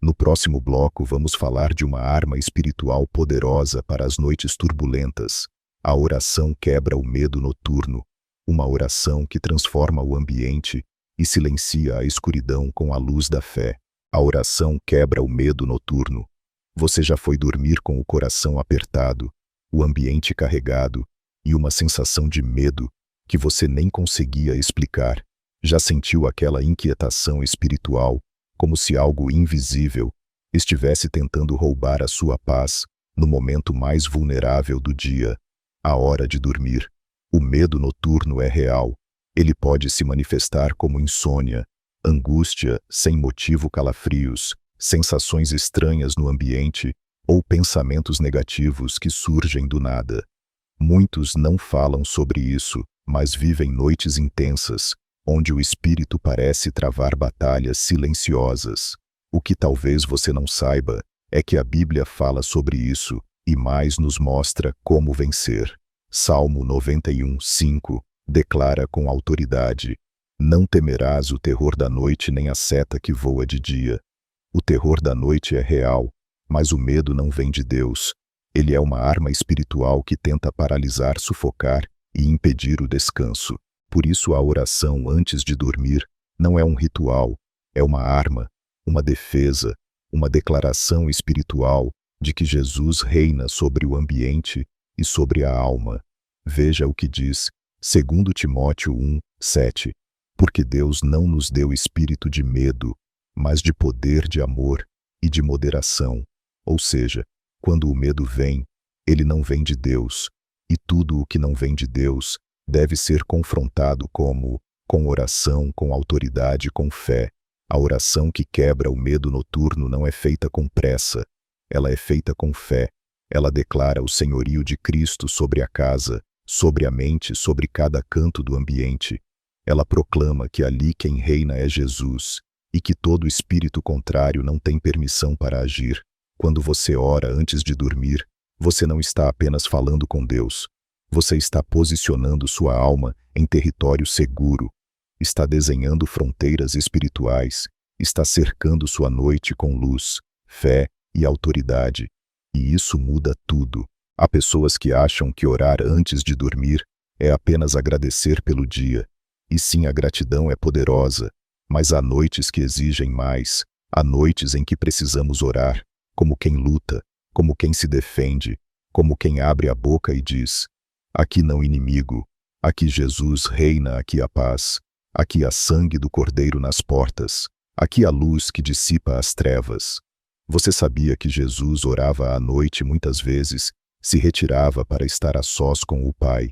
No próximo bloco vamos falar de uma arma espiritual poderosa para as noites turbulentas. A oração quebra o medo noturno, uma oração que transforma o ambiente e silencia a escuridão com a luz da fé. A oração quebra o medo noturno. Você já foi dormir com o coração apertado, o ambiente carregado e uma sensação de medo que você nem conseguia explicar. Já sentiu aquela inquietação espiritual, como se algo invisível estivesse tentando roubar a sua paz no momento mais vulnerável do dia, a hora de dormir? O medo noturno é real. Ele pode se manifestar como insônia, angústia sem motivo, calafrios, sensações estranhas no ambiente ou pensamentos negativos que surgem do nada. Muitos não falam sobre isso, mas vivem noites intensas, onde o espírito parece travar batalhas silenciosas. O que talvez você não saiba é que a Bíblia fala sobre isso e mais nos mostra como vencer. Salmo 91:5 declara com autoridade: não temerás o terror da noite nem a seta que voa de dia. O terror da noite é real, mas o medo não vem de Deus. Ele é uma arma espiritual que tenta paralisar, sufocar e impedir o descanso. Por isso a oração antes de dormir não é um ritual, é uma arma, uma defesa, uma declaração espiritual de que Jesus reina sobre o ambiente e sobre a alma. Veja o que diz 2 Timóteo 1:7. Porque Deus não nos deu espírito de medo, mas de poder, de amor e de moderação. Ou seja, quando o medo vem, ele não vem de Deus, e tudo o que não vem de Deus deve ser confrontado com oração, com autoridade, com fé. A oração que quebra o medo noturno não é feita com pressa, ela é feita com fé. Ela declara o senhorio de Cristo sobre a casa, sobre a mente, sobre cada canto do ambiente. Ela proclama que ali quem reina é Jesus, e que todo espírito contrário não tem permissão para agir. Quando você ora antes de dormir, você não está apenas falando com Deus. Você está posicionando sua alma em território seguro, está desenhando fronteiras espirituais, está cercando sua noite com luz, fé e autoridade. E isso muda tudo. Há pessoas que acham que orar antes de dormir é apenas agradecer pelo dia. E sim, a gratidão é poderosa, mas há noites que exigem mais, há noites em que precisamos orar, como quem luta, como quem se defende, como quem abre a boca e diz: aqui não inimigo, aqui Jesus reina, aqui a paz, aqui há sangue do Cordeiro nas portas, aqui a luz que dissipa as trevas. Você sabia que Jesus orava à noite muitas vezes, se retirava para estar a sós com o Pai?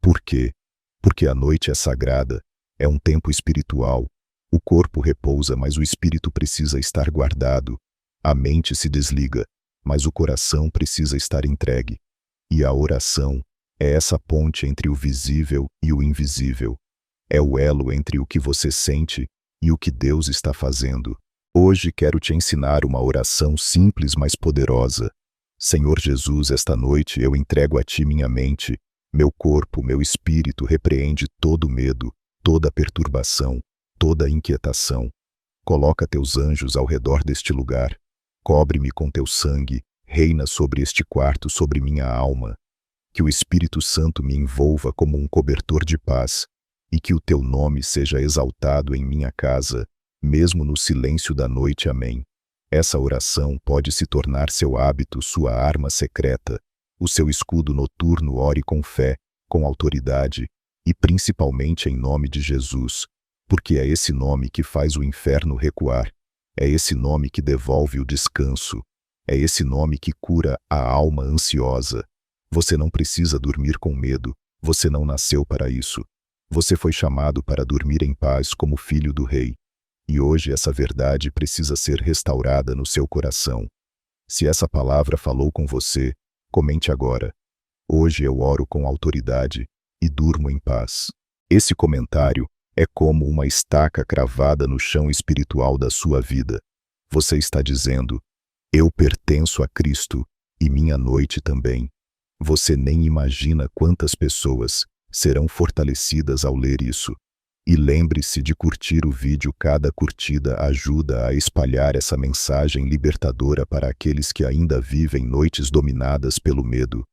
Por quê? Porque a noite é sagrada, é um tempo espiritual. O corpo repousa, mas o espírito precisa estar guardado. A mente se desliga, mas o coração precisa estar entregue. E a oração é essa ponte entre o visível e o invisível. É o elo entre o que você sente e o que Deus está fazendo. Hoje quero te ensinar uma oração simples, mas poderosa. Senhor Jesus, esta noite eu entrego a Ti minha mente, meu corpo, meu espírito. Repreende todo medo, toda perturbação, toda inquietação. Coloca Teus anjos ao redor deste lugar. Cobre-me com Teu sangue, reina sobre este quarto, sobre minha alma. Que o Espírito Santo me envolva como um cobertor de paz, e que o Teu nome seja exaltado em minha casa, mesmo no silêncio da noite. Amém. Essa oração pode se tornar seu hábito, sua arma secreta, o seu escudo noturno. Ore com fé, com autoridade e principalmente em nome de Jesus, porque é esse nome que faz o inferno recuar, é esse nome que devolve o descanso, é esse nome que cura a alma ansiosa. Você não precisa dormir com medo, você não nasceu para isso. Você foi chamado para dormir em paz como filho do Rei. E hoje essa verdade precisa ser restaurada no seu coração. Se essa palavra falou com você, comente agora: hoje eu oro com autoridade e durmo em paz. Esse comentário é como uma estaca cravada no chão espiritual da sua vida. Você está dizendo: eu pertenço a Cristo e minha noite também. Você nem imagina quantas pessoas serão fortalecidas ao ler isso. E lembre-se de curtir o vídeo. Cada curtida ajuda a espalhar essa mensagem libertadora para aqueles que ainda vivem noites dominadas pelo medo.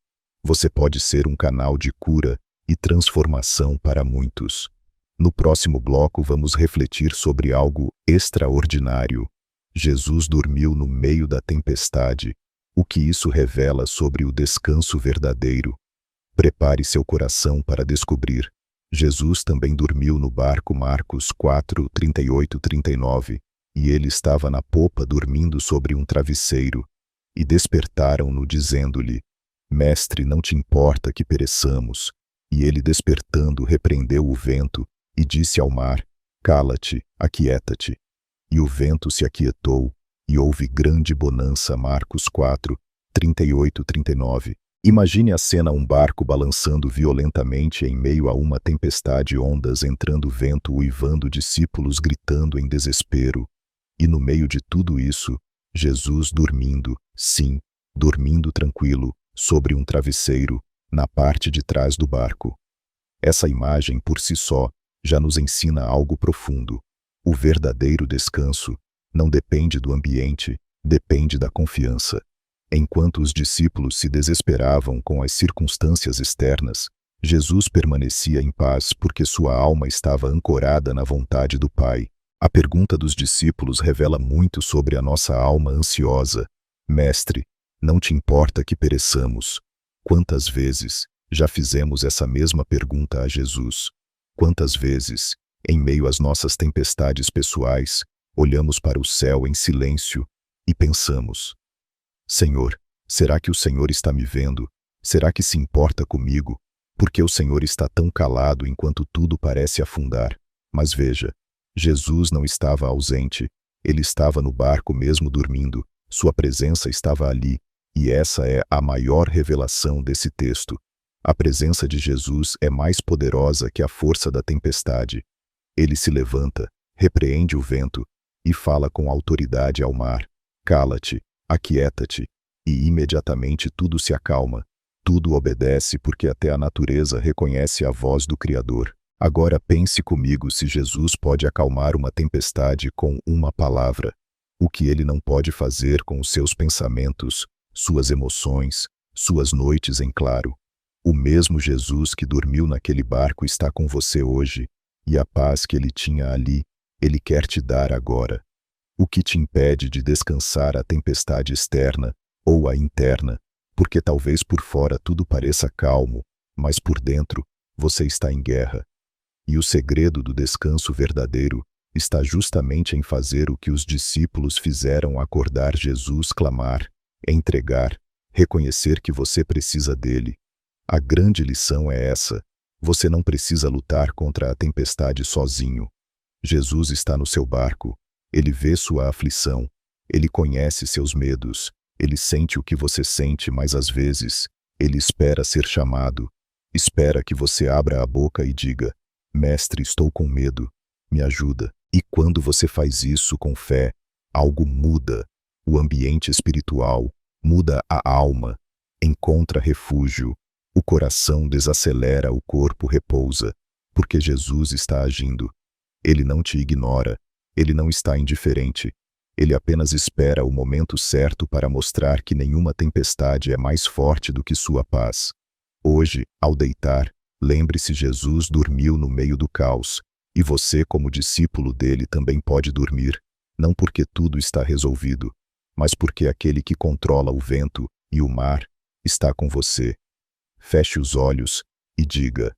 Você pode ser um canal de cura e transformação para muitos. No próximo bloco vamos refletir sobre algo extraordinário. Jesus dormiu no meio da tempestade. O que isso revela sobre o descanso verdadeiro? Prepare seu coração para descobrir. Jesus também dormiu no barco. Marcos 4, 38, 39. E ele estava na popa dormindo sobre um travesseiro. E despertaram-no dizendo-lhe: Mestre, não te importa que pereçamos? E ele despertando repreendeu o vento e disse ao mar: Cala-te, aquieta-te. E o vento se aquietou e houve grande bonança. Marcos 4, 38, 39. Imagine a cena: um barco balançando violentamente em meio a uma tempestade, ondas entrando, vento uivando, discípulos gritando em desespero. E no meio de tudo isso, Jesus dormindo, sim, dormindo tranquilo, sobre um travesseiro, na parte de trás do barco. Essa imagem por si só já nos ensina algo profundo. O verdadeiro descanso não depende do ambiente, depende da confiança. Enquanto os discípulos se desesperavam com as circunstâncias externas, Jesus permanecia em paz porque sua alma estava ancorada na vontade do Pai. A pergunta dos discípulos revela muito sobre a nossa alma ansiosa. Mestre, não te importa que pereçamos? Quantas vezes já fizemos essa mesma pergunta a Jesus? Quantas vezes, em meio às nossas tempestades pessoais, olhamos para o céu em silêncio e pensamos: Senhor, será que o Senhor está me vendo? Será que se importa comigo? Por que o Senhor está tão calado enquanto tudo parece afundar? Mas veja, Jesus não estava ausente, ele estava no barco mesmo dormindo, sua presença estava ali, e essa é a maior revelação desse texto. A presença de Jesus é mais poderosa que a força da tempestade. Ele se levanta, repreende o vento e fala com autoridade ao mar: Cala-te, aquieta-te, e imediatamente tudo se acalma, tudo obedece porque até a natureza reconhece a voz do Criador. Agora pense comigo: se Jesus pode acalmar uma tempestade com uma palavra, o que ele não pode fazer com os seus pensamentos, suas emoções, suas noites em claro? O mesmo Jesus que dormiu naquele barco está com você hoje, e a paz que ele tinha ali, ele quer te dar agora. O que te impede de descansar a tempestade externa ou a interna? Porque talvez por fora tudo pareça calmo, mas por dentro você está em guerra. E o segredo do descanso verdadeiro está justamente em fazer o que os discípulos fizeram: acordar Jesus, clamar, entregar, reconhecer que você precisa dele. A grande lição é essa: você não precisa lutar contra a tempestade sozinho. Jesus está no seu barco. Ele vê sua aflição, ele conhece seus medos, ele sente o que você sente, mas às vezes, ele espera ser chamado, espera que você abra a boca e diga: Mestre, estou com medo, me ajuda. E quando você faz isso com fé, algo muda. O ambiente espiritual muda, a alma encontra refúgio, o coração desacelera, o corpo repousa, porque Jesus está agindo. Ele não te ignora. Ele não está indiferente, ele apenas espera o momento certo para mostrar que nenhuma tempestade é mais forte do que sua paz. Hoje, ao deitar, lembre-se: Jesus dormiu no meio do caos, e você, como discípulo dele, também pode dormir, não porque tudo está resolvido, mas porque aquele que controla o vento e o mar está com você. Feche os olhos e diga: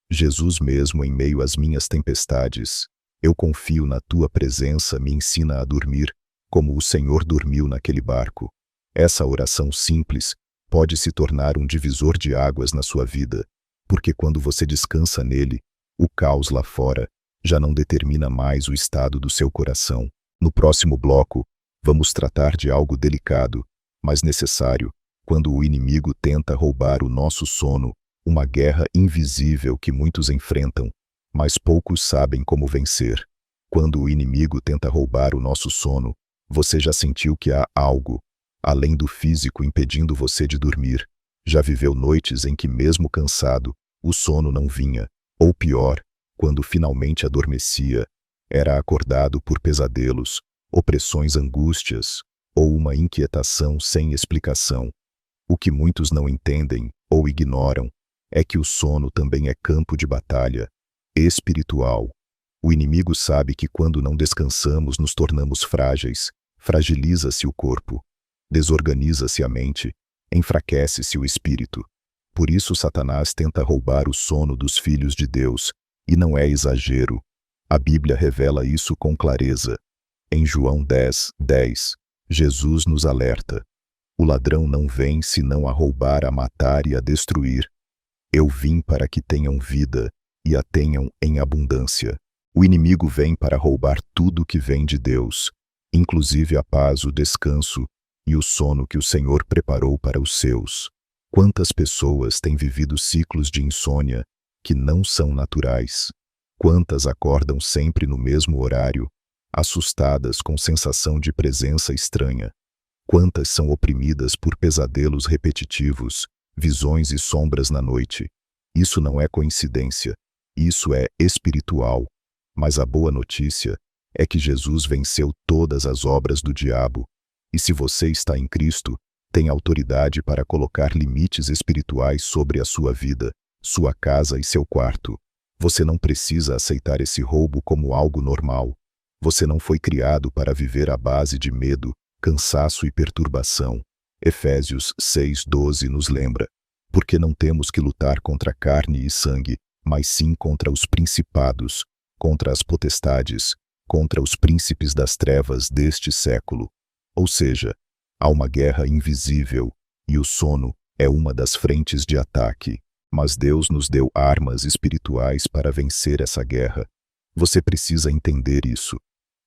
Jesus, mesmo em meio às minhas tempestades, eu confio na tua presença, me ensina a dormir, como o Senhor dormiu naquele barco. Essa oração simples pode se tornar um divisor de águas na sua vida, porque quando você descansa nele, o caos lá fora já não determina mais o estado do seu coração. No próximo bloco, vamos tratar de algo delicado, mas necessário, quando o inimigo tenta roubar o nosso sono, uma guerra invisível que muitos enfrentam, mas poucos sabem como vencer. Quando o inimigo tenta roubar o nosso sono, Você já sentiu que há algo, além do físico, impedindo você de dormir? Já viveu noites em que, mesmo cansado, o sono não vinha? Ou pior, quando finalmente adormecia, era acordado por pesadelos, opressões, angústias, ou uma inquietação sem explicação? O que muitos não entendem ou ignoram é que o sono também é campo de batalha espiritual. O inimigo sabe que quando não descansamos nos tornamos frágeis, fragiliza-se o corpo, desorganiza-se a mente, enfraquece-se o espírito. Por isso Satanás tenta roubar o sono dos filhos de Deus, e não é exagero. A Bíblia revela isso com clareza. Em João 10:10, Jesus nos alerta: o ladrão não vem senão a roubar, a matar e a destruir. Eu vim para que tenham vida e a tenham em abundância. O inimigo vem para roubar tudo que vem de Deus, inclusive a paz, o descanso e o sono que o Senhor preparou para os seus. Quantas pessoas têm vivido ciclos de insônia que não são naturais? Quantas acordam sempre no mesmo horário, assustadas com sensação de presença estranha? Quantas são oprimidas por pesadelos repetitivos, visões e sombras na noite? Isso não é coincidência, isso é espiritual. Mas a boa notícia é que Jesus venceu todas as obras do diabo. E se você está em Cristo, tem autoridade para colocar limites espirituais sobre a sua vida, sua casa e seu quarto. Você não precisa aceitar esse roubo como algo normal. Você não foi criado para viver à base de medo, cansaço e perturbação. Efésios 6:12 nos lembra: porque não temos que lutar contra carne e sangue, mas sim contra os principados, contra as potestades, contra os príncipes das trevas deste século. Ou seja, há uma guerra invisível, e o sono é uma das frentes de ataque. Mas Deus nos deu armas espirituais para vencer essa guerra. Você precisa entender isso.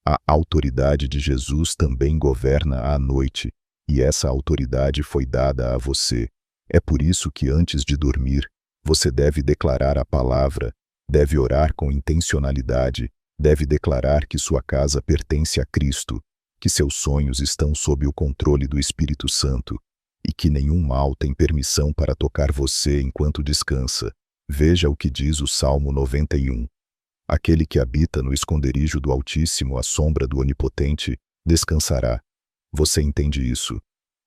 A autoridade de Jesus também governa à noite, e essa autoridade foi dada a você. É por isso que antes de dormir, você deve declarar a palavra, deve orar com intencionalidade, deve declarar que sua casa pertence a Cristo, que seus sonhos estão sob o controle do Espírito Santo, e que nenhum mal tem permissão para tocar você enquanto descansa. Veja o que diz o Salmo 91. Aquele que habita no esconderijo do Altíssimo, à sombra do Onipotente, descansará. Você entende isso?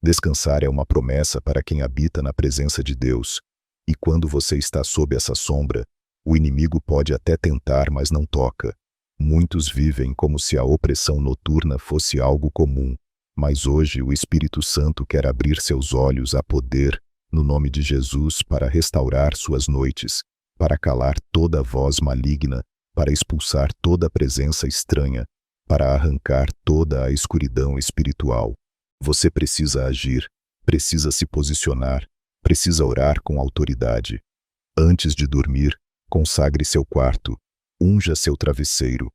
Descansar é uma promessa para quem habita na presença de Deus. E quando você está sob essa sombra, o inimigo pode até tentar, mas não toca. Muitos vivem como se a opressão noturna fosse algo comum. Mas hoje o Espírito Santo quer abrir seus olhos a poder, no nome de Jesus, para restaurar suas noites, para calar toda voz maligna, para expulsar toda presença estranha, para arrancar toda a escuridão espiritual. Você precisa agir, precisa se posicionar, precisa orar com autoridade. Antes de dormir, consagre seu quarto, unja seu travesseiro,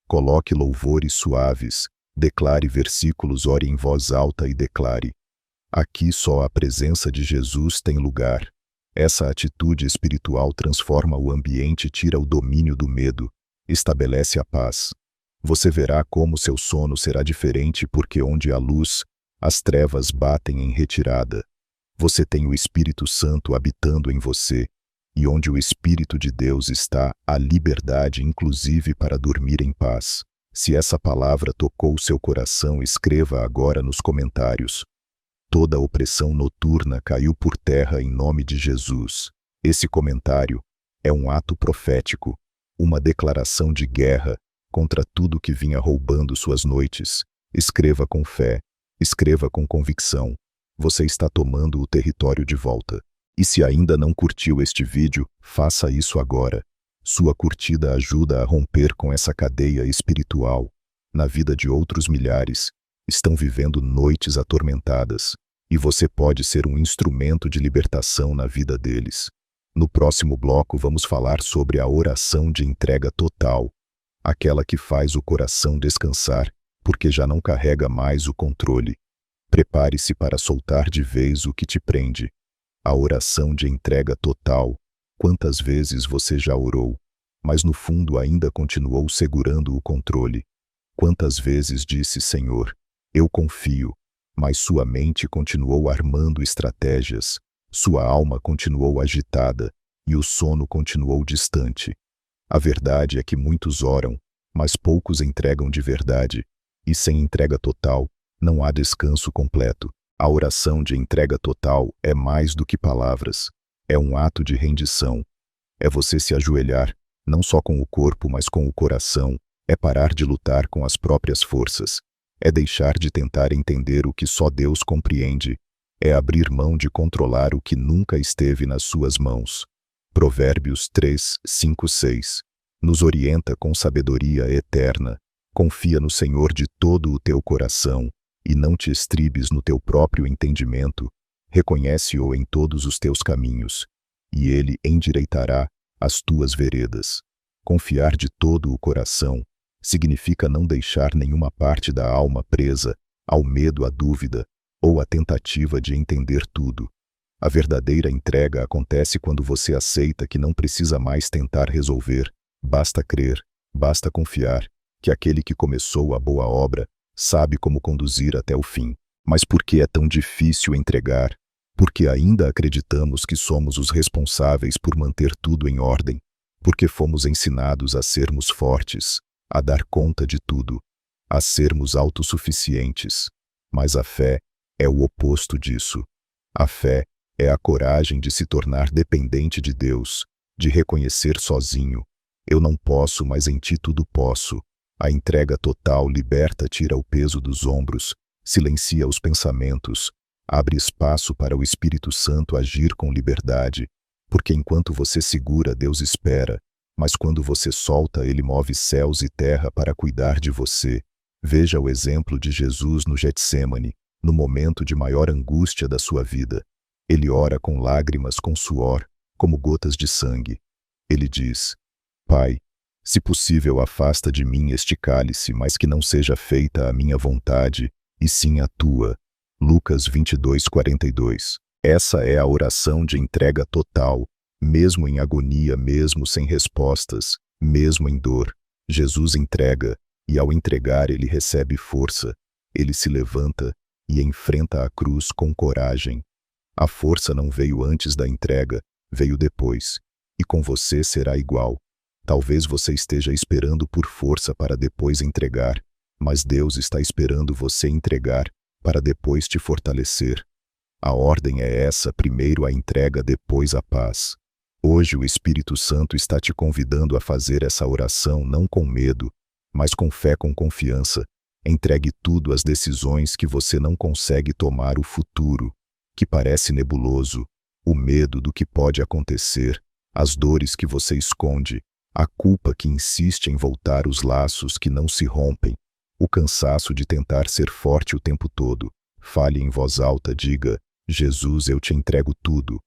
coloque louvores suaves, declare versículos, ore em voz alta e declare: aqui só a presença de Jesus tem lugar. Essa atitude espiritual transforma o ambiente, tira o domínio do medo, estabelece a paz. Você verá como seu sono será diferente, porque onde há luz, as trevas batem em retirada. Você tem o Espírito Santo habitando em você, e onde o Espírito de Deus está, há liberdade, inclusive para dormir em paz. Se essa palavra tocou seu coração, escreva agora nos comentários: toda opressão noturna caiu por terra em nome de Jesus. Esse comentário é um ato profético, uma declaração de guerra contra tudo que vinha roubando suas noites. Escreva com fé, escreva com convicção. Você está tomando o território de volta. E se ainda não curtiu este vídeo, faça isso agora. Sua curtida ajuda a romper com essa cadeia espiritual. Na vida de outros milhares, estão vivendo noites atormentadas, e você pode ser um instrumento de libertação na vida deles. No próximo bloco vamos falar sobre a oração de entrega total, aquela que faz o coração descansar, porque já não carrega mais o controle. Prepare-se para soltar de vez o que te prende. A oração de entrega total. Quantas vezes você já orou, mas no fundo ainda continuou segurando o controle? Quantas vezes disse: Senhor, Eu confio. Mas sua mente continuou armando estratégias, sua alma continuou agitada e o sono continuou distante. A verdade é que muitos oram, mas poucos entregam de verdade, e sem entrega total, não há descanso completo. A oração de entrega total é mais do que palavras, é um ato de rendição. É você se ajoelhar, não só com o corpo, mas com o coração, é parar de lutar com as próprias forças. É deixar de tentar entender o que só Deus compreende. É abrir mão de controlar o que nunca esteve nas suas mãos. Provérbios 3, 5, 6. Nos orienta com sabedoria eterna. Confia no Senhor de todo o teu coração, e não te estribes no teu próprio entendimento. Reconhece-o em todos os teus caminhos, e ele endireitará as tuas veredas. Confiar de todo o coração significa não deixar nenhuma parte da alma presa ao medo, à dúvida ou à tentativa de entender tudo. A verdadeira entrega acontece quando você aceita que não precisa mais tentar resolver, basta crer, basta confiar, que aquele que começou a boa obra sabe como conduzir até o fim. Mas por que é tão difícil entregar? Porque ainda acreditamos que somos os responsáveis por manter tudo em ordem, porque fomos ensinados a sermos fortes, a dar conta de tudo, a sermos autossuficientes. Mas a fé é o oposto disso. A fé é a coragem de se tornar dependente de Deus, de reconhecer sozinho: eu não posso, mas em ti tudo posso. A entrega total liberta, tira o peso dos ombros, silencia os pensamentos, abre espaço para o Espírito Santo agir com liberdade, porque enquanto você segura, Deus espera. Mas quando você solta, ele move céus e terra para cuidar de você. Veja o exemplo de Jesus no Getsêmani, no momento de maior angústia da sua vida. Ele ora com lágrimas, com suor, como gotas de sangue. Ele diz: Pai, se possível, afasta de mim este cálice, mas que não seja feita a minha vontade, e sim a tua. Lucas 22, 42. Essa é a oração de entrega total. Mesmo em agonia, mesmo sem respostas, mesmo em dor, Jesus entrega, e ao entregar ele recebe força. Ele se levanta e enfrenta a cruz com coragem. A força não veio antes da entrega, veio depois. E com você será igual. Talvez você esteja esperando por força para depois entregar, mas Deus está esperando você entregar para depois te fortalecer. A ordem é essa: primeiro a entrega, depois a paz. Hoje o Espírito Santo está te convidando a fazer essa oração não com medo, mas com fé, com confiança. Entregue tudo, as decisões que você não consegue tomar, o futuro que parece nebuloso, o medo do que pode acontecer, as dores que você esconde, a culpa que insiste em voltar, os laços que não se rompem, o cansaço de tentar ser forte o tempo todo. Fale em voz alta, diga: Jesus, eu te entrego tudo.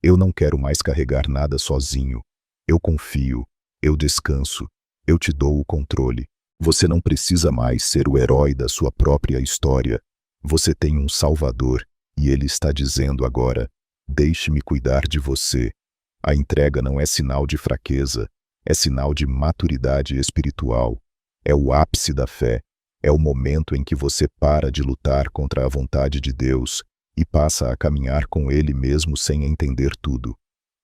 Eu não quero mais carregar nada sozinho. Eu confio, eu descanso, eu te dou o controle. Você não precisa mais ser o herói da sua própria história. Você tem um Salvador, e ele está dizendo agora: deixe-me cuidar de você. A entrega não é sinal de fraqueza, é sinal de maturidade espiritual. É o ápice da fé, é o momento em que você para de lutar contra a vontade de Deus e passa a caminhar com ele mesmo sem entender tudo.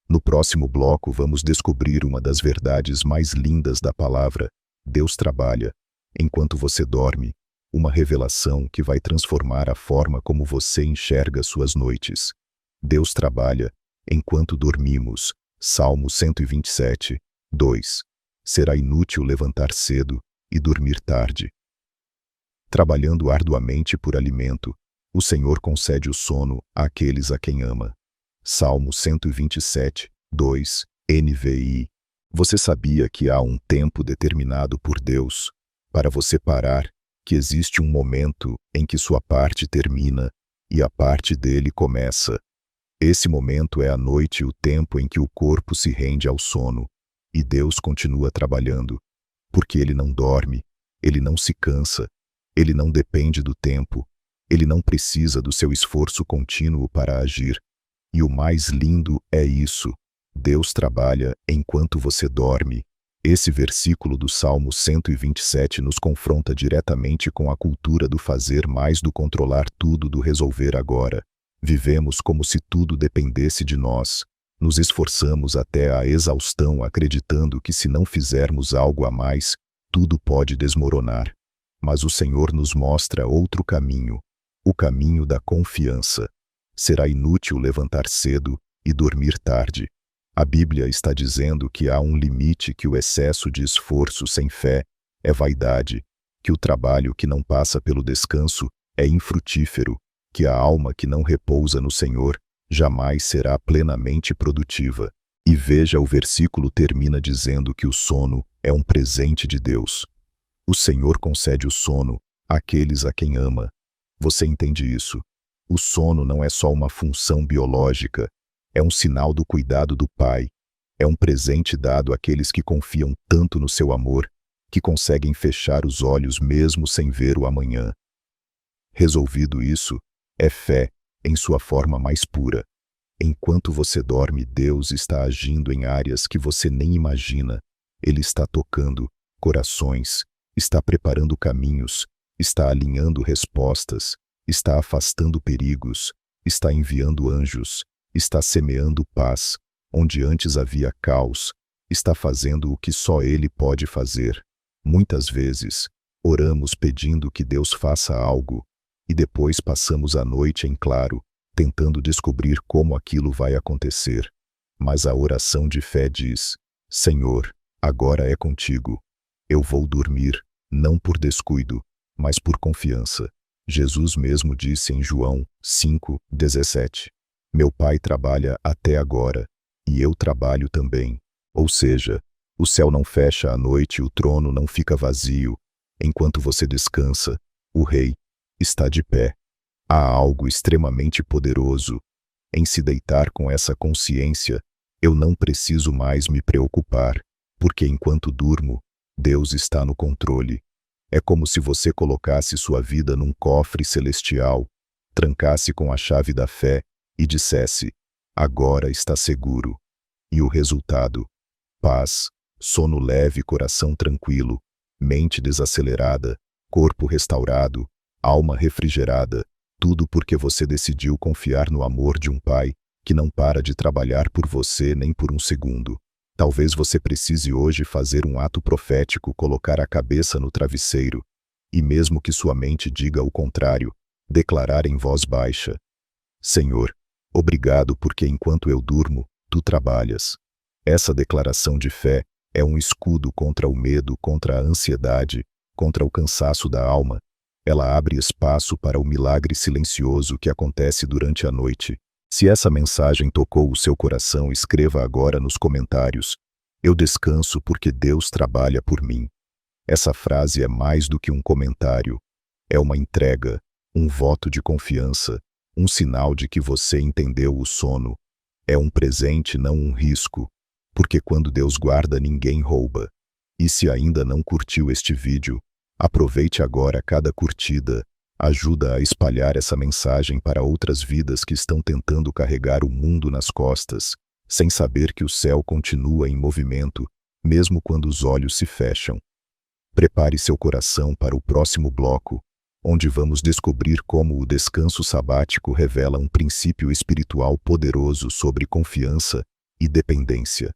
No próximo bloco vamos descobrir uma das verdades mais lindas da palavra. Deus trabalha enquanto você dorme, uma revelação que vai transformar a forma como você enxerga suas noites. Deus trabalha enquanto dormimos. Salmo 127, 2. Será inútil levantar cedo e dormir tarde. Trabalhando arduamente por alimento, o Senhor concede o sono àqueles a quem ama. Salmo 127, 2, NVI. Você sabia que há um tempo determinado por Deus para você parar, que existe um momento em que sua parte termina e a parte dele começa? Esse momento é a noite, o tempo em que o corpo se rende ao sono, e Deus continua trabalhando, porque ele não dorme, ele não se cansa, ele não depende do tempo, ele não precisa do seu esforço contínuo para agir. E o mais lindo é isso: Deus trabalha enquanto você dorme. Esse versículo do Salmo 127 nos confronta diretamente com a cultura do fazer mais do controlar tudo do resolver agora. Vivemos como se tudo dependesse de nós. Nos esforçamos até a exaustão acreditando que se não fizermos algo a mais, tudo pode desmoronar. Mas o Senhor nos mostra outro caminho, o caminho da confiança. Será inútil levantar cedo e dormir tarde. A Bíblia está dizendo que há um limite, que o excesso de esforço sem fé é vaidade, que o trabalho que não passa pelo descanso é infrutífero, que a alma que não repousa no Senhor jamais será plenamente produtiva. E veja, o versículo termina dizendo que o sono é um presente de Deus. O Senhor concede o sono àqueles a quem ama. Você entende isso? O sono não é só uma função biológica, é um sinal do cuidado do Pai. É um presente dado àqueles que confiam tanto no seu amor, que conseguem fechar os olhos mesmo sem ver o amanhã. Resolvido isso, é fé em sua forma mais pura. Enquanto você dorme, Deus está agindo em áreas que você nem imagina. Ele está tocando corações, está preparando caminhos, está alinhando respostas, está afastando perigos, está enviando anjos, está semeando paz, onde antes havia caos, está fazendo o que só Ele pode fazer. Muitas vezes, oramos pedindo que Deus faça algo, e depois passamos a noite em claro, tentando descobrir como aquilo vai acontecer. Mas a oração de fé diz: Senhor, agora é contigo. Eu vou dormir, não por descuido, mas por confiança. Jesus mesmo disse em João 5:17. Meu Pai trabalha até agora, e eu trabalho também. Ou seja, o céu não fecha à noite e o trono não fica vazio. Enquanto você descansa, o Rei está de pé. Há algo extremamente poderoso em se deitar com essa consciência. Eu não preciso mais me preocupar, porque enquanto durmo, Deus está no controle. É como se você colocasse sua vida num cofre celestial, trancasse com a chave da fé e dissesse: agora está seguro. E o resultado? Paz, sono leve, coração tranquilo, mente desacelerada, corpo restaurado, alma refrigerada, tudo porque você decidiu confiar no amor de um Pai que não para de trabalhar por você nem por um segundo. Talvez você precise hoje fazer um ato profético, colocar a cabeça no travesseiro, e mesmo que sua mente diga o contrário, declarar em voz baixa: Senhor, obrigado porque enquanto eu durmo, tu trabalhas. Essa declaração de fé é um escudo contra o medo, contra a ansiedade, contra o cansaço da alma. Ela abre espaço para o milagre silencioso que acontece durante a noite. Se essa mensagem tocou o seu coração, escreva agora nos comentários: eu descanso porque Deus trabalha por mim. Essa frase é mais do que um comentário. É uma entrega, um voto de confiança, um sinal de que você entendeu o sono. É um presente, não um risco, porque quando Deus guarda, ninguém rouba. E se ainda não curtiu este vídeo, aproveite agora cada curtida, ajuda a espalhar essa mensagem para outras vidas que estão tentando carregar o mundo nas costas, sem saber que o céu continua em movimento, mesmo quando os olhos se fecham. Prepare seu coração para o próximo bloco, onde vamos descobrir como o descanso sabático revela um princípio espiritual poderoso sobre confiança e dependência.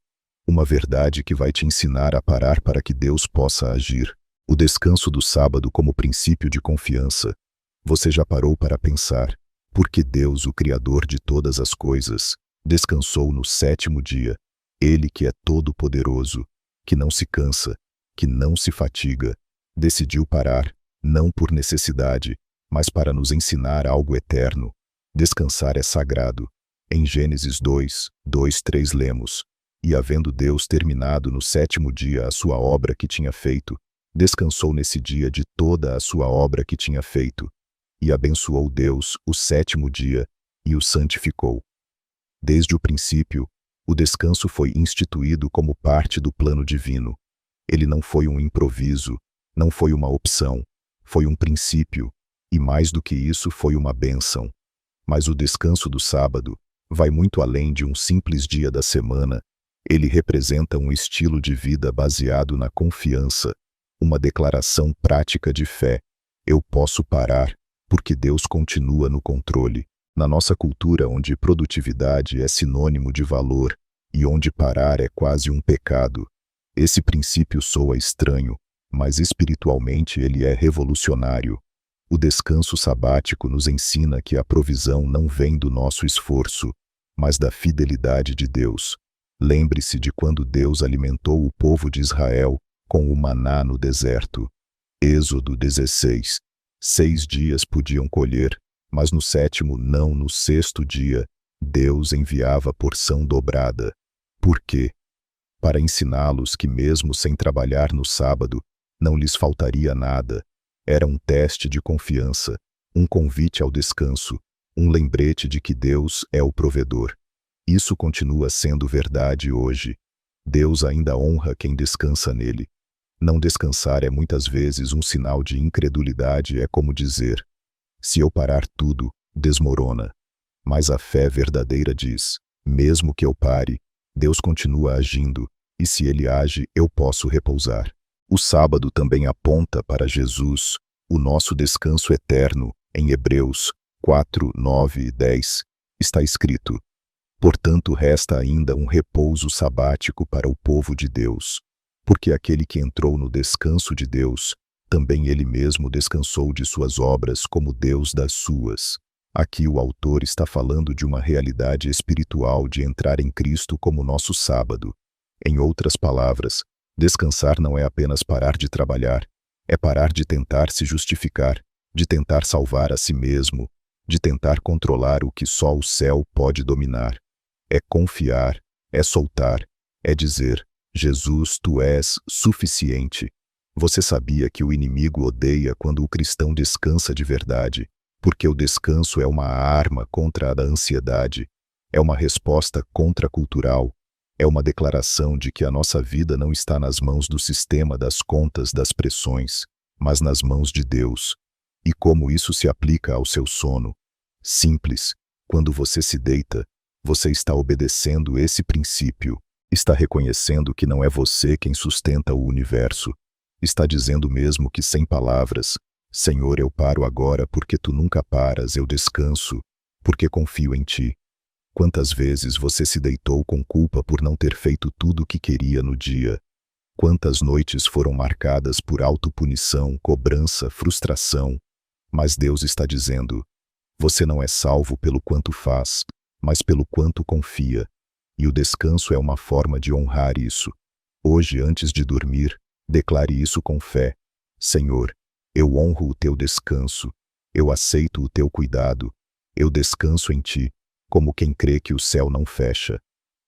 Uma verdade que vai te ensinar a parar para que Deus possa agir. O descanso do sábado como princípio de confiança. Você já parou para pensar por que Deus, o Criador de todas as coisas, descansou no sétimo dia? Ele que é todo-poderoso, que não se cansa, que não se fatiga, decidiu parar, não por necessidade, mas para nos ensinar algo eterno. Descansar é sagrado. Em Gênesis 2:3 lemos: E havendo Deus terminado no sétimo dia a sua obra que tinha feito, descansou nesse dia de toda a sua obra que tinha feito. E abençoou Deus o sétimo dia e o santificou. Desde o princípio, o descanso foi instituído como parte do plano divino. Ele não foi um improviso, não foi uma opção, foi um princípio, e mais do que isso, foi uma bênção. Mas o descanso do sábado vai muito além de um simples dia da semana. Ele representa um estilo de vida baseado na confiança, uma declaração prática de fé. Eu posso parar, porque Deus continua no controle. Na nossa cultura, onde produtividade é sinônimo de valor e onde parar é quase um pecado, esse princípio soa estranho, mas espiritualmente ele é revolucionário. O descanso sabático nos ensina que a provisão não vem do nosso esforço, mas da fidelidade de Deus. Lembre-se de quando Deus alimentou o povo de Israel com o maná no deserto. Êxodo 16. 6 dias podiam colher, mas no sétimo não, no sexto dia, Deus enviava porção dobrada. Por quê? Para ensiná-los que mesmo sem trabalhar no sábado, não lhes faltaria nada. Era um teste de confiança, um convite ao descanso, um lembrete de que Deus é o provedor. Isso continua sendo verdade hoje. Deus ainda honra quem descansa nele. Não descansar é muitas vezes um sinal de incredulidade, é como dizer: se eu parar tudo, desmorona. Mas a fé verdadeira diz: mesmo que eu pare, Deus continua agindo, e se ele age, eu posso repousar. O sábado também aponta para Jesus, o nosso descanso eterno. Em Hebreus 4, 9 e 10, está escrito: portanto, resta ainda um repouso sabático para o povo de Deus, porque aquele que entrou no descanso de Deus, também ele mesmo descansou de suas obras como Deus das suas. Aqui o autor está falando de uma realidade espiritual de entrar em Cristo como nosso sábado. Em outras palavras, descansar não é apenas parar de trabalhar, é parar de tentar se justificar, de tentar salvar a si mesmo, de tentar controlar o que só o céu pode dominar. É confiar, é soltar, é dizer: Jesus, tu és suficiente. Você sabia que o inimigo odeia quando o cristão descansa de verdade, porque o descanso é uma arma contra a ansiedade, é uma resposta contracultural, é uma declaração de que a nossa vida não está nas mãos do sistema das contas das pressões, mas nas mãos de Deus. E como isso se aplica ao seu sono? Simples. Quando você se deita, você está obedecendo esse princípio. Está reconhecendo que não é você quem sustenta o universo. Está dizendo mesmo que sem palavras: Senhor, eu paro agora porque tu nunca paras, eu descanso, porque confio em ti. Quantas vezes você se deitou com culpa por não ter feito tudo o que queria no dia? Quantas noites foram marcadas por autopunição, cobrança, frustração? Mas Deus está dizendo: você não é salvo pelo quanto faz, mas pelo quanto confia. E o descanso é uma forma de honrar isso. Hoje, antes de dormir, declare isso com fé: Senhor, eu honro o teu descanso, eu aceito o teu cuidado, eu descanso em ti, como quem crê que o céu não fecha.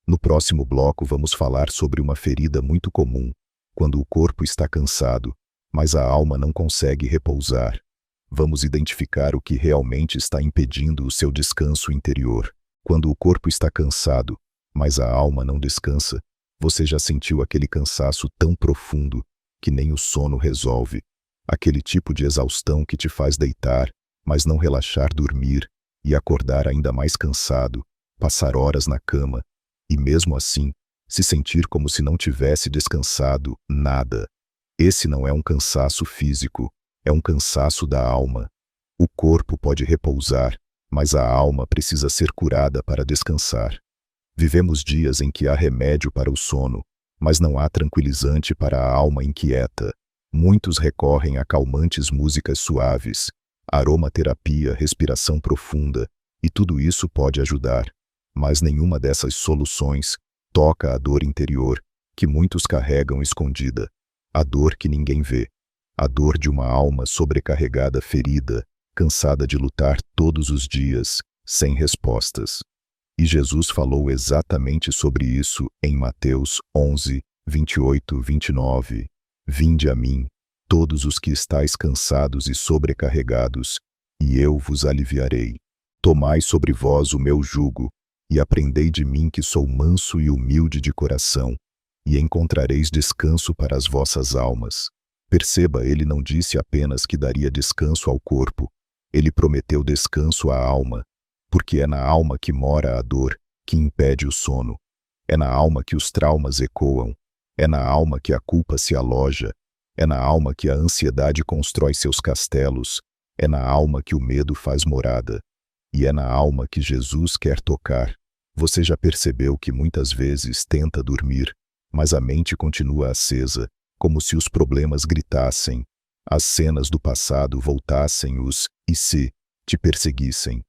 No próximo bloco vamos falar sobre uma ferida muito comum, quando o corpo está cansado, mas a alma não consegue repousar. Vamos identificar o que realmente está impedindo o seu descanso interior. Quando o corpo está cansado, mas a alma não descansa, você já sentiu aquele cansaço tão profundo que nem o sono resolve? Aquele tipo de exaustão que te faz deitar, mas não relaxar, dormir e acordar ainda mais cansado, passar horas na cama e mesmo assim se sentir como se não tivesse descansado nada. Esse não é um cansaço físico, é um cansaço da alma. O corpo pode repousar, mas a alma precisa ser curada para descansar. Vivemos dias em que há remédio para o sono, mas não há tranquilizante para a alma inquieta. Muitos recorrem a calmantes, músicas suaves, aromaterapia, respiração profunda, e tudo isso pode ajudar. Mas nenhuma dessas soluções toca a dor interior, que muitos carregam escondida. A dor que ninguém vê. A dor de uma alma sobrecarregada, ferida, cansada de lutar todos os dias, sem respostas. E Jesus falou exatamente sobre isso em Mateus 11, 28, 29. Vinde a mim, todos os que estáis cansados e sobrecarregados, e eu vos aliviarei. Tomai sobre vós o meu jugo, e aprendei de mim que sou manso e humilde de coração, e encontrareis descanso para as vossas almas. Perceba, ele não disse apenas que daria descanso ao corpo, ele prometeu descanso à alma, porque é na alma que mora a dor, que impede o sono. É na alma que os traumas ecoam. É na alma que a culpa se aloja. É na alma que a ansiedade constrói seus castelos. É na alma que o medo faz morada. E é na alma que Jesus quer tocar. Você já percebeu que muitas vezes tenta dormir, mas a mente continua acesa, como se os problemas gritassem, as cenas do passado voltassem os "e se" te perseguissem.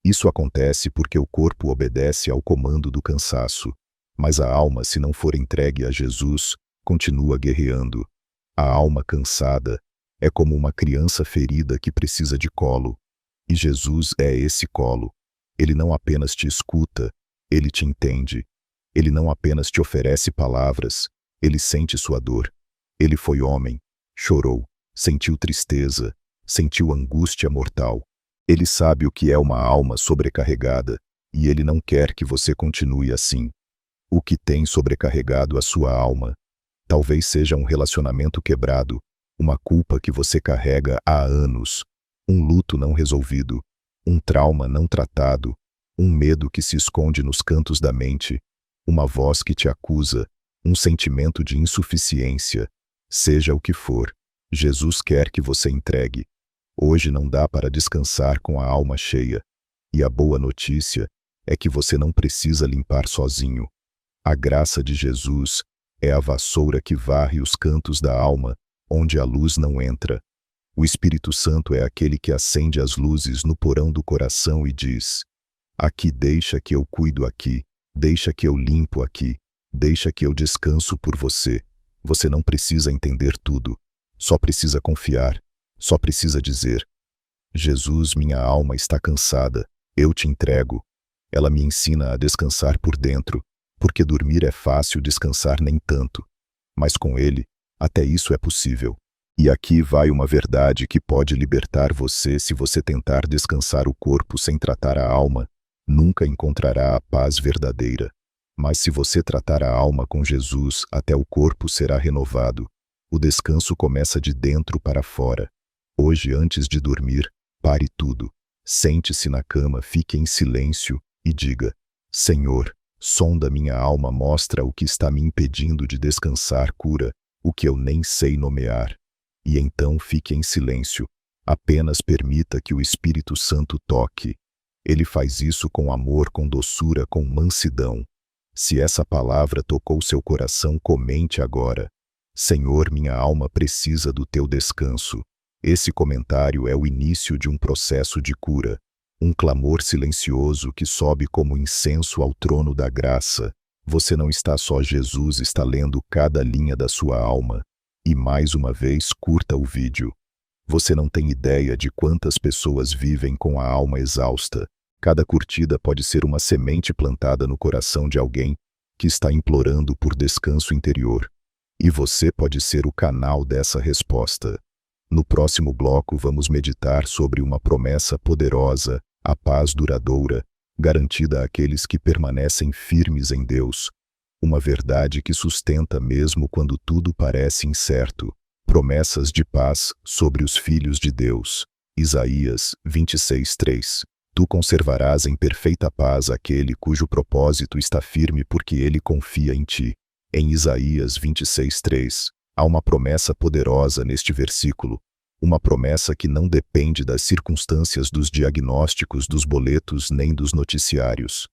Isso acontece porque o corpo obedece ao comando do cansaço, mas a alma, se não for entregue a Jesus, continua guerreando. A alma cansada é como uma criança ferida que precisa de colo. E Jesus é esse colo. Ele não apenas te escuta, ele te entende. Ele não apenas te oferece palavras, ele sente sua dor. Ele foi homem, chorou, sentiu tristeza, sentiu angústia mortal. Ele sabe o que é uma alma sobrecarregada, e ele não quer que você continue assim. O que tem sobrecarregado a sua alma? Talvez seja um relacionamento quebrado, uma culpa que você carrega há anos, um luto não resolvido, um trauma não tratado, um medo que se esconde nos cantos da mente, uma voz que te acusa, um sentimento de insuficiência. Seja o que for, Jesus quer que você entregue. Hoje não dá para descansar com a alma cheia. E a boa notícia é que você não precisa limpar sozinho. A graça de Jesus é a vassoura que varre os cantos da alma, onde a luz não entra. O Espírito Santo é aquele que acende as luzes no porão do coração e diz: aqui deixa que eu cuido aqui, deixa que eu limpo aqui, deixa que eu descanso por você. Você não precisa entender tudo, só precisa confiar, só precisa dizer: Jesus, minha alma está cansada, eu te entrego. Ela me ensina a descansar por dentro, porque dormir é fácil, descansar nem tanto. Mas com ele, até isso é possível. E aqui vai uma verdade que pode libertar você. Se você tentar descansar o corpo sem tratar a alma, nunca encontrará a paz verdadeira. Mas se você tratar a alma com Jesus, até o corpo será renovado. O descanso começa de dentro para fora. Hoje, antes de dormir, pare tudo. Sente-se na cama, fique em silêncio e diga: Senhor, sonda minha alma, mostra o que está me impedindo de descansar, cura o que eu nem sei nomear. E então fique em silêncio. Apenas permita que o Espírito Santo toque. Ele faz isso com amor, com doçura, com mansidão. Se essa palavra tocou seu coração, comente agora: Senhor, minha alma precisa do teu descanso. Esse comentário é o início de um processo de cura, um clamor silencioso que sobe como incenso ao trono da graça. Você não está só, Jesus está lendo cada linha da sua alma. E mais uma vez, curta o vídeo. Você não tem ideia de quantas pessoas vivem com a alma exausta. Cada curtida pode ser uma semente plantada no coração de alguém que está implorando por descanso interior. E você pode ser o canal dessa resposta. No próximo bloco vamos meditar sobre uma promessa poderosa, a paz duradoura, garantida àqueles que permanecem firmes em Deus. Uma verdade que sustenta mesmo quando tudo parece incerto. Promessas de paz sobre os filhos de Deus. Isaías 26:3. Tu conservarás em perfeita paz aquele cujo propósito está firme porque ele confia em ti. Em Isaías 26:3, há uma promessa poderosa neste versículo. Uma promessa que não depende das circunstâncias, dos diagnósticos, dos boletos nem dos noticiários.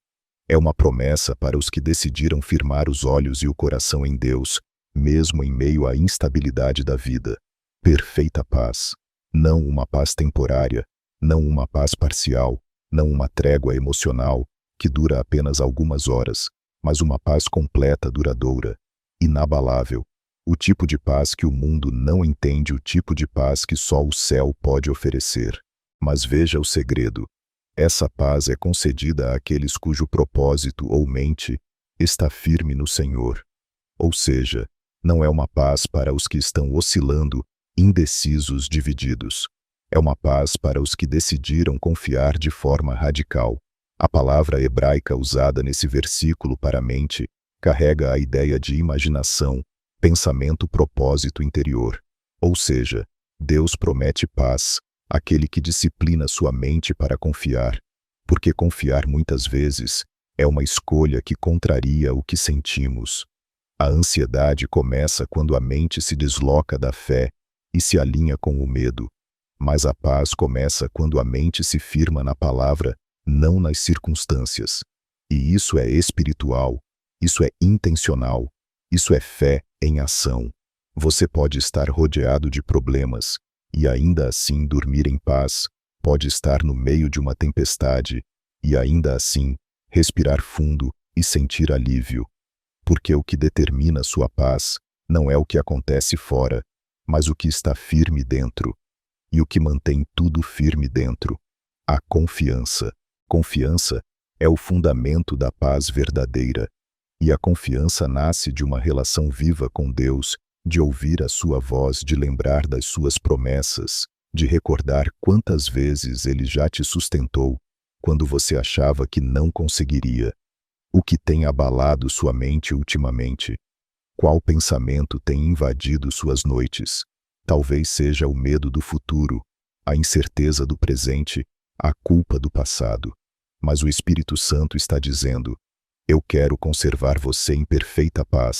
É uma promessa para os que decidiram firmar os olhos e o coração em Deus, mesmo em meio à instabilidade da vida. Perfeita paz. Não uma paz temporária, não uma paz parcial, não uma trégua emocional, que dura apenas algumas horas, mas uma paz completa, duradoura, inabalável. O tipo de paz que o mundo não entende, o tipo de paz que só o céu pode oferecer. Mas veja o segredo. Essa paz é concedida àqueles cujo propósito ou mente está firme no Senhor. Ou seja, não é uma paz para os que estão oscilando, indecisos, divididos. É uma paz para os que decidiram confiar de forma radical. A palavra hebraica usada nesse versículo para mente carrega a ideia de imaginação, pensamento, propósito interior. Ou seja, Deus promete paz àquele que disciplina sua mente para confiar, porque confiar muitas vezes É uma escolha que contraria o que sentimos. A ansiedade começa quando a mente se desloca da fé e se alinha com o medo. Mas a paz começa quando a mente se firma na palavra, não nas circunstâncias. E isso é espiritual, isso é intencional, isso é fé em ação. Você pode estar rodeado de problemas e ainda assim dormir em paz, pode estar no meio de uma tempestade e ainda assim respirar fundo e sentir alívio. Porque o que determina sua paz não é o que acontece fora, mas o que está firme dentro. E o que mantém tudo firme dentro? A confiança. Confiança é o fundamento da paz verdadeira. E a confiança nasce de uma relação viva com Deus, de ouvir a sua voz, de lembrar das suas promessas, de recordar quantas vezes Ele já te sustentou, quando você achava que não conseguiria. O que tem abalado sua mente ultimamente? Qual pensamento tem invadido suas noites? Talvez seja o medo do futuro, a incerteza do presente, a culpa do passado. Mas o Espírito Santo está dizendo: eu quero conservar você em perfeita paz.